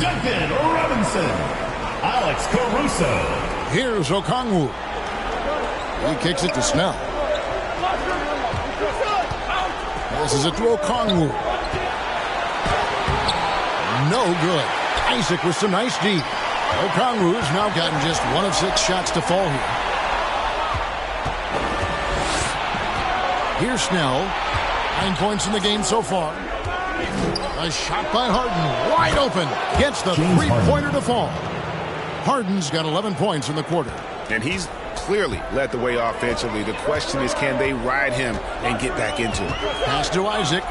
Duncan Robinson, Alex Caruso. Here's Okongwu. He kicks it to Snell. This is it to Okongwu. No good. Isaac with some nice D. Okongwu's now gotten just 1 of 6 shots to fall here. Here's Snell. 9 points in the game so far. A shot by Harden. Wide open. Gets the three-pointer to fall. Harden's got 11 points in the quarter. And he's clearly led the way offensively. The question is, can they ride him and get back into it? Pass to Isaac.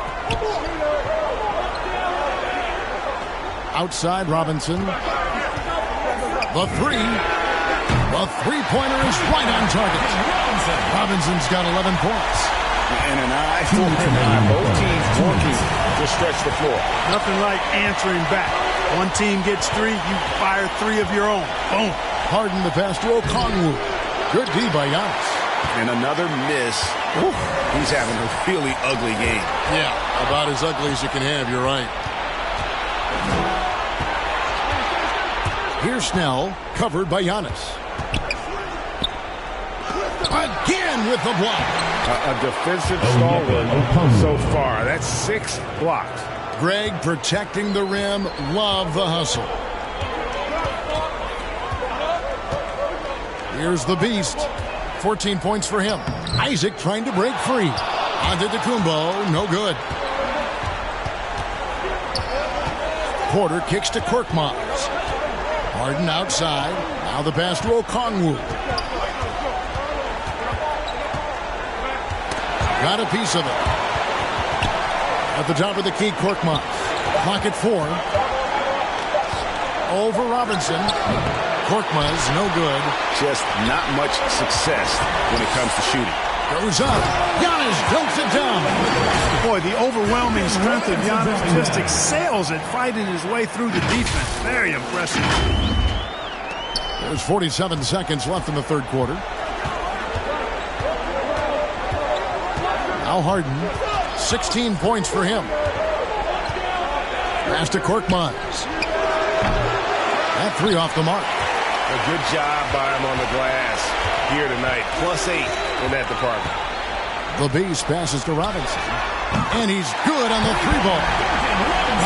Outside Robinson. The three. The three-pointer is right on target. Robinson's got 11 points. And an eye for an eye. Both teams working to stretch the floor. Nothing like answering back. One team gets 3, you fire 3 of your own. Boom. Harden the pass to Okongwu. Good D by Giannis. And another miss. Oof. He's having a really ugly game. Yeah, about as ugly as you can have, you're right. Here's Snell, covered by Giannis. Again with the block. A defensive stalwart so far. That's 6 blocks. Greg protecting the rim. Love the hustle. Here's the beast. 14 points for him. Isaac trying to break free. Antetokounmpo, no good. Porter kicks to Korkmaz. Harden outside. Now the pass to Okongwu. Got a piece of it. At the top of the key, Korkmaz. Clock at 4. Over Robinson. Korkmaz, no good. Just not much success when it comes to shooting. Goes up. Giannis dunks it down. Boy, the overwhelming strength of Giannis just excels at fighting his way through the defense. Very impressive. There's 47 seconds left in the third quarter. Now Harden. 16 points for him. Pass to Korkmaz. That 3 off the mark. A good job by him on the glass here tonight. +8 in that department. The Beast passes to Robinson. And he's good on the 3-ball.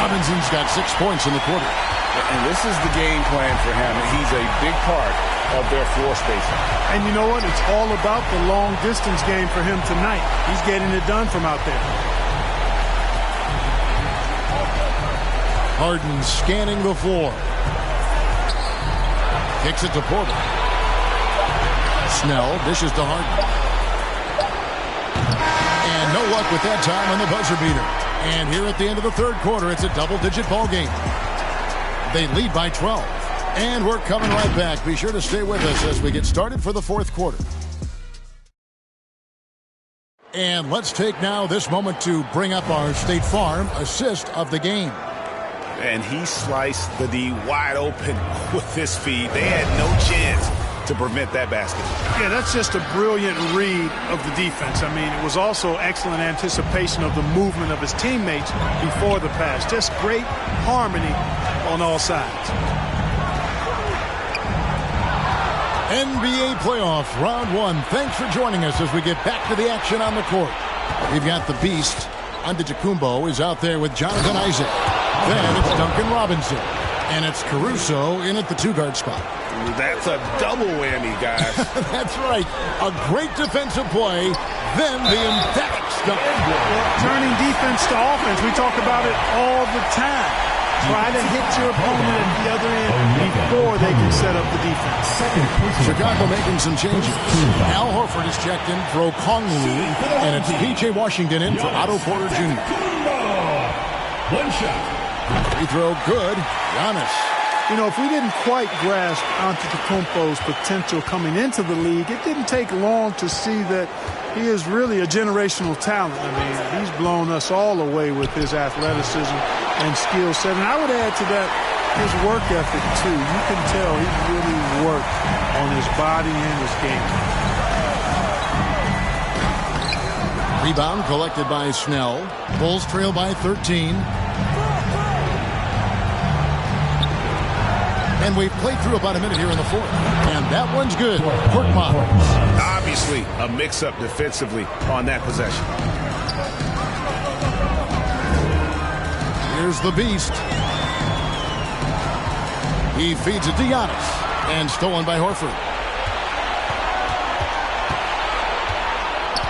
Robinson's got 6 points in the quarter. And this is the game plan for him. He's a big part of their floor spacing. And you know what? It's all about the long distance game for him tonight. He's getting it done from out there. Harden scanning the floor. Kicks it to Porter. Snell dishes to Harden. And no luck with that time on the buzzer beater. And here at the end of the third quarter, it's a double-digit ball game. They lead by 12. And we're coming right back. Be sure to stay with us as we get started for the fourth quarter. And let's take now this moment to bring up our State Farm assist of the game. And he sliced the D wide open with his feed. They had no chance to prevent that basket. Yeah, that's just a brilliant read of the defense. I mean, it was also excellent anticipation of the movement of his teammates before the pass. Just great harmony on all sides. NBA playoff round 1. Thanks for joining us as we get back to the action on the court. We've got the beast. Antetokounmpo is out there with Jonathan Isaac. Then it's Duncan Robinson. And it's Caruso in at the 2-guard spot. That's a double whammy, guys. That's right. A great defensive play, then the emphatic stuff. Turning defense to offense. We talk about it all the time. Try to hit your opponent at the other end before they can set up the defense. Chicago making some changes. Al Horford is checked in for Okongwu, and it's P.J. Washington in for Otto Porter Jr. One shot. Free throw good. Giannis. You know, if we didn't quite grasp Antetokounmpo's potential coming into the league, it didn't take long to see that he is really a generational talent. I mean, he's blown us all away with his athleticism and skill set. And I would add to that his work ethic, too. You can tell he really worked on his body and his game. Rebound collected by Snell. Bulls trail by 13. And we've played through about a minute here in the fourth. And that one's good. Korkmaz. Obviously, a mix-up defensively on that possession. Here's the beast. He feeds it to Giannis. And stolen by Horford.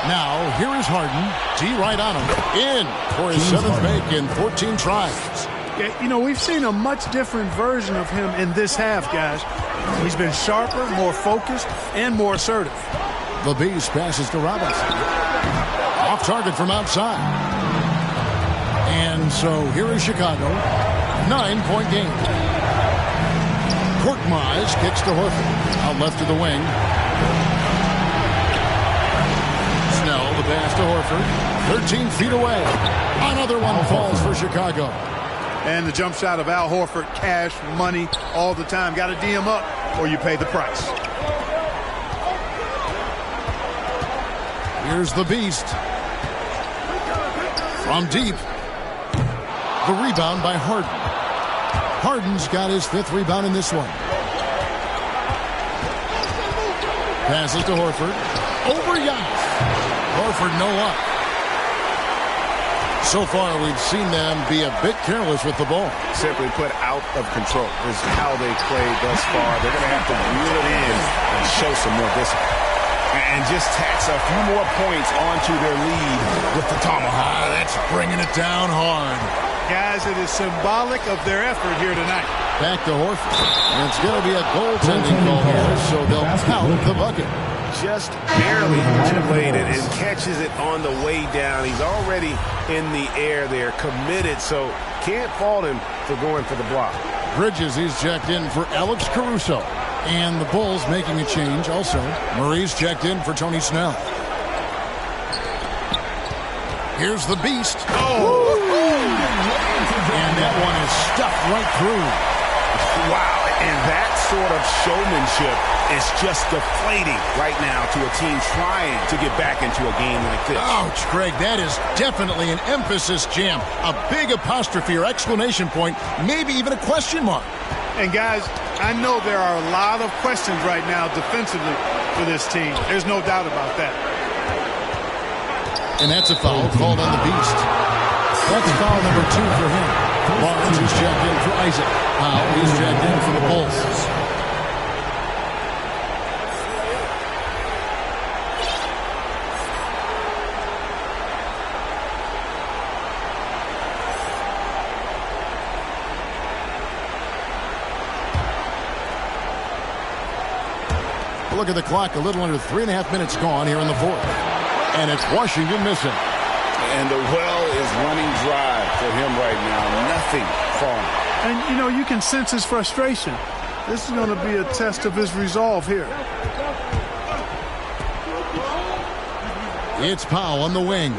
Now, here is Harden. T right on him. In for his seventh make in 14 tries. You know, we've seen a much different version of him in this half, guys. He's been sharper, more focused, and more assertive. The beast passes to Robinson. Off target from outside. And so here is Chicago. 9-point game. Korkmaz kicks to Horford. Out left to the wing. Snell, the pass to Horford. 13 feet away. Another one falls for Chicago. And the jump shot of Al Horford, cash, money, all the time. Got to D him up or you pay the price. Here's the beast. From deep. The rebound by Harden. Harden's got his fifth rebound in this one. Passes to Horford. Over Giannis. Horford no luck. So far, we've seen them be a bit careless with the ball. Simply put, out of control is how they played thus far. They're going to have to reel it in and show some more discipline. And just tax a few more points onto their lead with the tomahawk. That's bringing it down hard. Guys, it is symbolic of their effort here tonight. Back to Horford. And it's going to be a goaltending call here, so they'll count the bucket. Just barely played it and catches it on the way down. He's already in the air there, committed, so can't fault him for going for the block. Bridges, he's checked in for Alex Caruso. And the Bulls making a change also. Murray's checked in for Tony Snell. Here's the beast. Oh! And that one is stuffed right through. Wow, and that sort of showmanship is just deflating right now to a team trying to get back into a game like this. Ouch, Craig, that is definitely an emphasis jam. A big apostrophe or exclamation point, maybe even a question mark. And guys, I know there are a lot of questions right now defensively for this team. There's no doubt about that. And that's a foul called on the beast. That's foul number 2 for him. Barnes is checked in for Isaac. Powell, he's checked in for the Bulls. Look at the clock, a little under 3.5 minutes gone here in the fourth. And it's Washington missing. And the well is running dry for him right now. Nothing falling. And, you know, you can sense his frustration. This is going to be a test of his resolve here. It's Powell on the wing.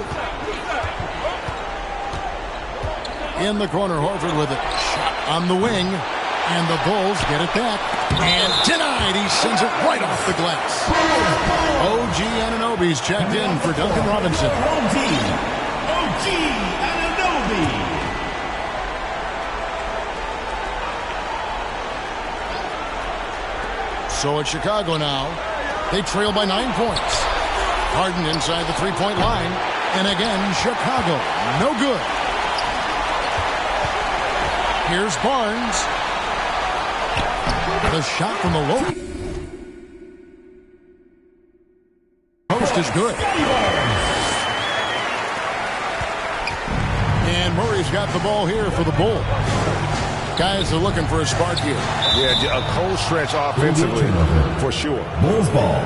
In the corner, Horford with it. Shot on the wing. And the Bulls get it back. And denied. He sends it right off the glass. OG Anunoby's checked in for Duncan Robinson. OG Anunoby. So it's Chicago now. They trail by 9 points. Harden inside the three-point line. And again, Chicago. No good. Here's Barnes. The shot from the low post is good. And Murray's got the ball here for the Bulls. Guys are looking for a spark here. Yeah, a cold stretch offensively for sure. Bulls ball.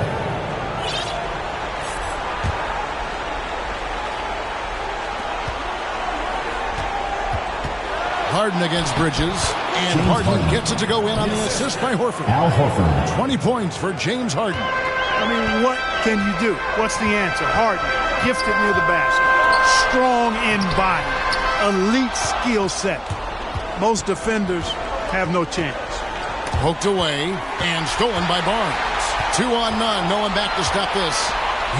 Harden against Bridges. And Harden gets it to go in on the assist by Horford. Al Horford. 20 points for James Harden. I mean, what can you do? What's the answer? Harden, gifted near the basket. Strong in body. Elite skill set. Most defenders have no chance. Poked away and stolen by Barnes. 2 on none. No one back to stop this.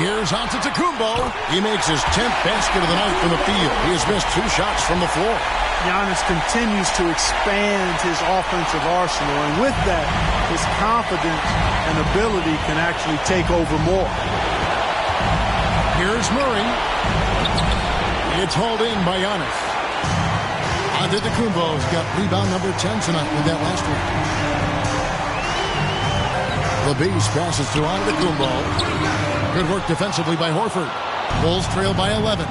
Here's Antetokounmpo. He makes his 10th basket of the night from the field. He has missed 2 shots from the floor. Giannis continues to expand his offensive arsenal, and with that, his confidence and ability can actually take over more. Here's Murray. It's hauled in by Giannis. Antetokounmpo's got rebound number 10 tonight with that last one. The Beast passes to Antetokounmpo. Good work defensively by Horford. Bulls trail by 11.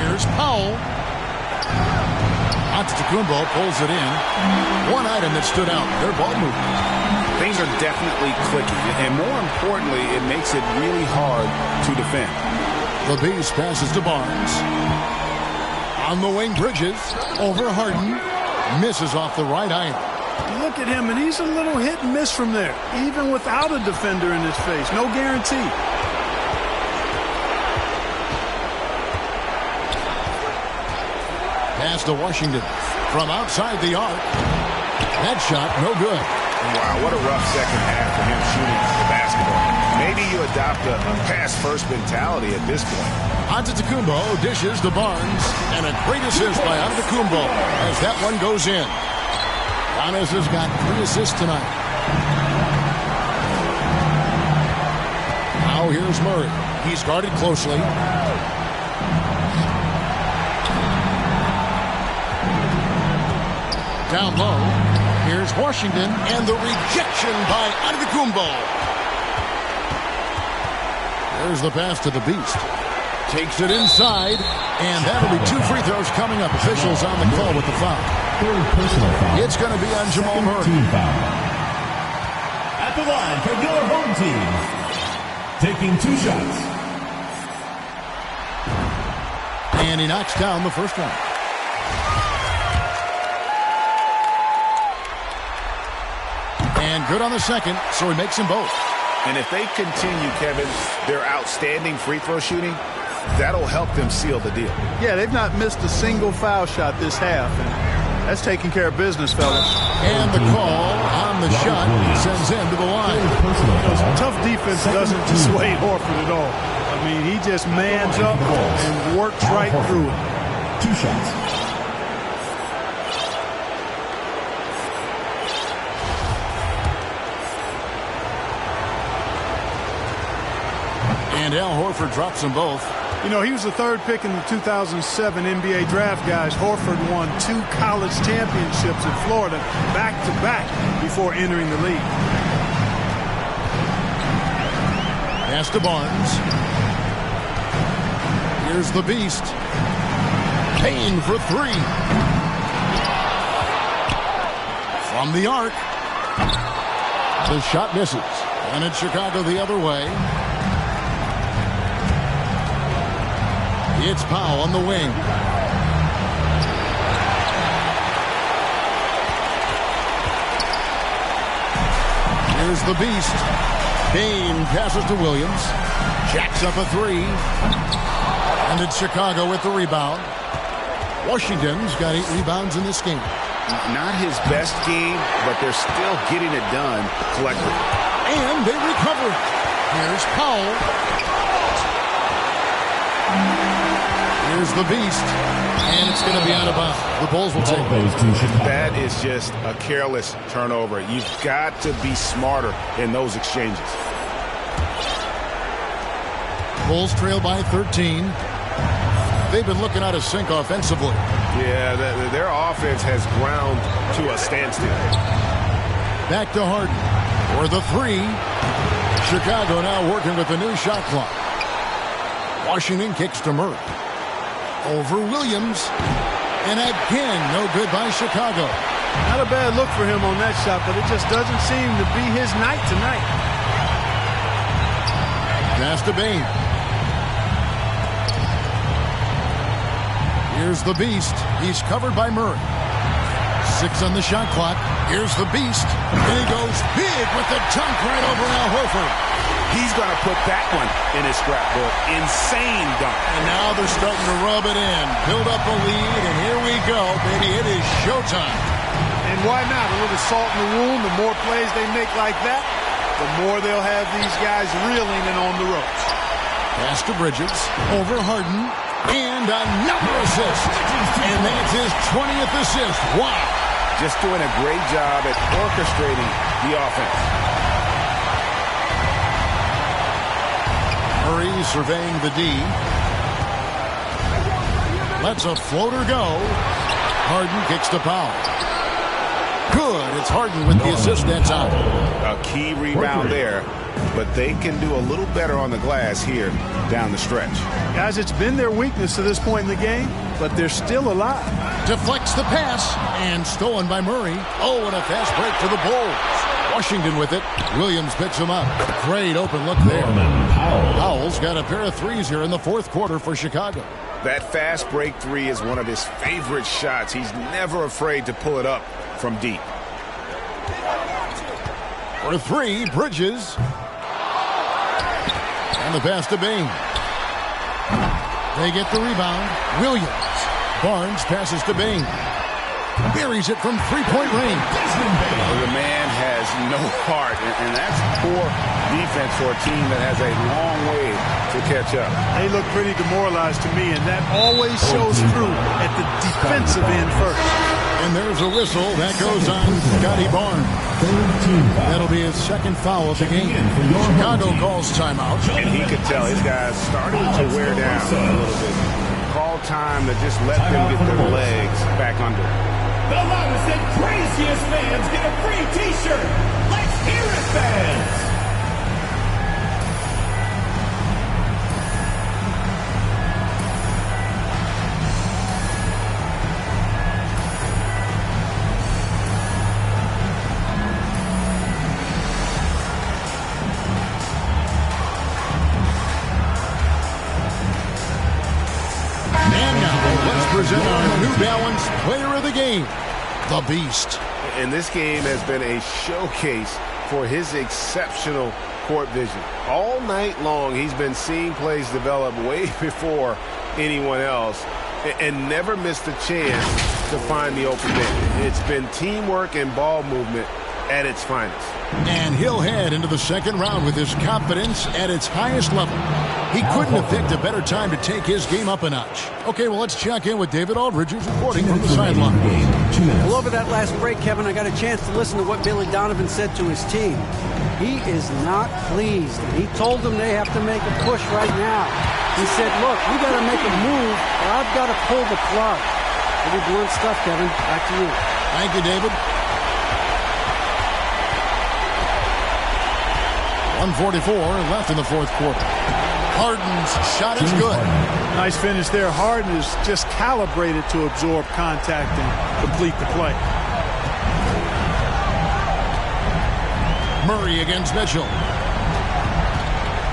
Here's Powell. Antetokounmpo pulls it in. One item that stood out, their ball movement. Things are definitely clicking, and more importantly, it makes it really hard to defend. The Beast passes to Barnes. On the wing, Bridges. Over Harden. Misses off the right iron. You look at him, and he's a little hit and miss from there, even without a defender in his face. No guarantee. Pass to Washington from outside the arc. That shot, no good. Wow, what a rough second half for him shooting the basketball. Maybe you adopt a pass-first mentality at this point. Antetokounmpo dishes to Barnes, and a great assist by Antetokounmpo as that one goes in. Giannis has got 3 assists tonight. Now here's Murray. He's guarded closely. Down low. Here's Washington, and the rejection by Antetokounmpo. There's the pass to the Beast. Takes it inside, and that'll be 2 free throws coming up. Officials on the call with the foul. Third personal foul. It's going to be on Jamal Murray. Team foul. At the line for your home team. Taking 2 shots. And he knocks down the first one. And good on the second, so he makes them both. And if they continue, Kevin, their outstanding free throw shooting, that'll help them seal the deal. Yeah, they've not missed a single foul shot this half, and that's taking care of business, fellas. And the call on the shot sends him to the line. Tough defense doesn't dissuade Horford at all. I mean, he just mans up and works right through it. 2 shots. And Al Horford drops them both. You know, he was the 3rd pick in the 2007 NBA draft, guys. Horford won 2 college championships in Florida back-to-back before entering the league. Pass to Barnes. Here's the Beast. Payne for 3. From the arc. The shot misses. And it's Chicago the other way. It's Powell on the wing. Here's the Beast. Payne passes to Williams. Jacks up a 3. And it's Chicago with the rebound. Washington's got 8 rebounds in this game. Not his best game, but they're still getting it done collectively. And they recover. Here's Powell. Here's the Beast, and it's going to be out of bounds. The Bulls will take those 2 shots. That is just a careless turnover. You've got to be smarter in those exchanges. Bulls trail by 13. They've been looking out of sync offensively. Yeah, their offense has ground to a standstill. Back to Harden for the 3. Chicago now working with the new shot clock. Washington kicks to Murray. Over Williams. And again, no good by Chicago. Not a bad look for him on that shot, but it just doesn't seem to be his night tonight. Pass to Bane. Here's the Beast. He's covered by Murray. 6 on the shot clock. Here's the Beast. And he goes big with the dunk right over Al Horford. He's going to put that one in his scrapbook. Insane dunk. And now they're starting to rub it in. Build up a lead, and here we go, baby. It is showtime. And why not? A little salt in the wound. The more plays they make like that, the more they'll have these guys reeling and on the ropes. Pass to Bridges, over Harden, and another assist. And that's his 20th assist. Wow. Just doing a great job at orchestrating the offense. Murray surveying the D. Lets a floater go. Harden kicks the foul. Good. It's Harden with the assist that time. A key rebound there, but they can do a little better on the glass here down the stretch. Guys, it's been their weakness to this point in the game, but they're still alive. Deflects the pass, and stolen by Murray. Oh, and a fast break for the Bulls. Washington with it. Williams picks him up. Great open look there. Powell's got a pair of threes here in the fourth quarter for Chicago. That fast break three is one of his favorite shots. He's never afraid to pull it up from deep. For three, Bridges. And the pass to Bain. They get the rebound. Williams. Barnes passes to Bain. Buries it from three-point range. The man has no heart, and that's poor defense for a team that has a long way to catch up. They look pretty demoralized to me, and that always shows through at the defensive end first. And there's a whistle. That goes on Scotty Barnes. That'll be his second foul of the game. Chicago calls timeout. And he could tell his guys starting to wear down a little bit. Call time to just let them get their legs back under. The loudest and craziest fans get a free T-shirt. Let's hear it, fans! Present our New Balance Player of the Game, the Beast. And this game has been a showcase for his exceptional court vision. All night long, he's been seeing plays develop way before anyone else and never missed a chance to find the open man. It's been teamwork and ball movement at its finest. And he'll head into the second round with his confidence at its highest level. He couldn't have picked a better time to take his game up a notch. Okay, well, let's check in with David Aldridge, who's reporting from the sideline. Well, over that last break, Kevin, I got a chance to listen to what Billy Donovan said to his team. He is not pleased. He told them they have to make a push right now. He said, look, we got to make a move, or I've got to pull the plug. Pretty blunt stuff, Kevin. Back to you. Thank you, David. 1:44 left in the fourth quarter. Harden's shot is good. Nice finish there. Harden is just calibrated to absorb contact and complete the play. Murray against Mitchell.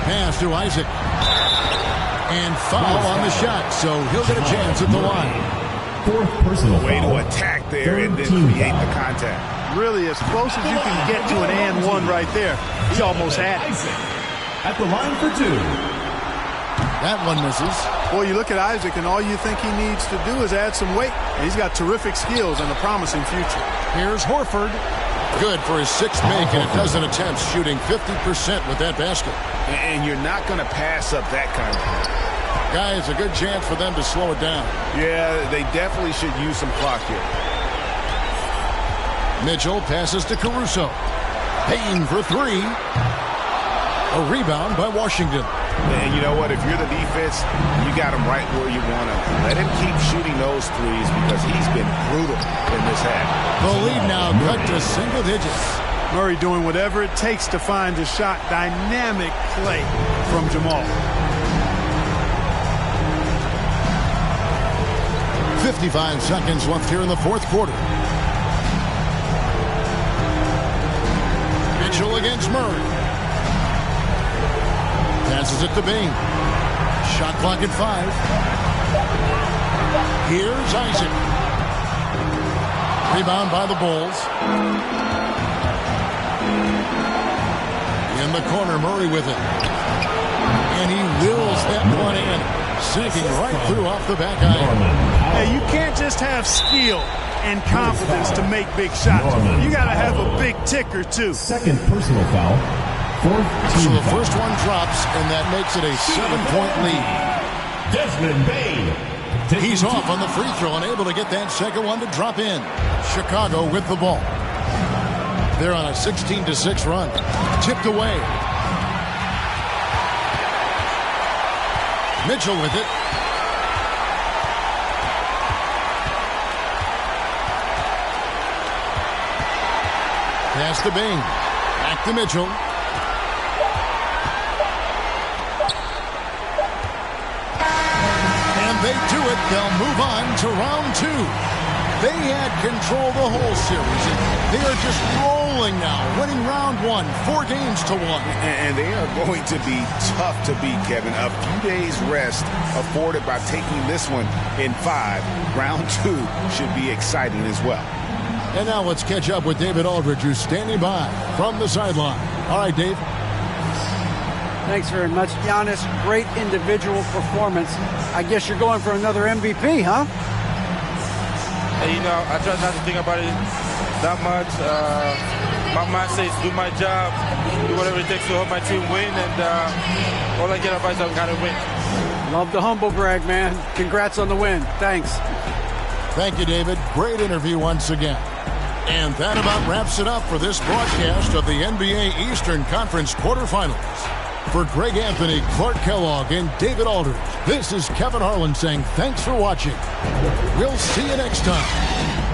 Pass to Isaac. And foul on the shot, so he'll get a chance at the line. Fourth personal Way foul. to attack there and then create the contact. Really, as close as you can get to an and one right there. He almost had it. At the line for two. That one misses. Boy, you look at Isaac, and all you think he needs to do is add some weight. He's got terrific skills and a promising future. Here's Horford. Good for his sixth make and a dozen attempts, shooting 50% with that basket. And you're not going to pass up that kind of thing. Guys, a good chance for them to slow it down. Yeah, they definitely should use some clock here. Mitchell passes to Caruso. Payne for three. A rebound by Washington. And you know what? If you're the defense, you got him right where you want him. Let him keep shooting those threes because he's been brutal in this half. The lead now cut to single digits. Murray doing whatever it takes to find a shot. Dynamic play from Jamal. 55 seconds left here in the fourth quarter. Mitchell against Murray. Passes it to Bain. Shot clock at 5. Here's Isaac. Rebound by the Bulls. In the corner, Murray with it. And he wills that one in. Sinking right through off the back iron. Hey, you can't just have skill and confidence to make big shots. You got to have a big ticker, too. Second personal foul. So the first one drops, and that makes it a 7-point lead. Desmond Bain. He's off on the free throw and able to get that second one to drop in. Chicago with the ball. They're on a 16-6 run. Tipped away. Mitchell with it. Pass to Bain. Back to Mitchell. And they do it. They'll move on to round 2. They had control the whole series. They are just rolling now, winning round 1, 4 games to 1. And they are going to be tough to beat, Kevin. A few days rest afforded by taking this one in 5. Round 2 should be exciting as well. And now let's catch up with David Aldridge, who's standing by from the sideline. All right, Dave. Thanks very much, Giannis. Great individual performance. I guess you're going for another MVP, huh? Hey, you know, I try not to think about it that much. My mindset is do my job, do whatever it takes to help my team win, and all I get advice, I've got to win. Love the humble brag, man. Congrats on the win. Thanks. Thank you, David. Great interview once again. And that about wraps it up for this broadcast of the NBA Eastern Conference quarterfinals. For Greg Anthony, Clark Kellogg, and David Aldridge, this is Kevin Harlan saying thanks for watching. We'll see you next time.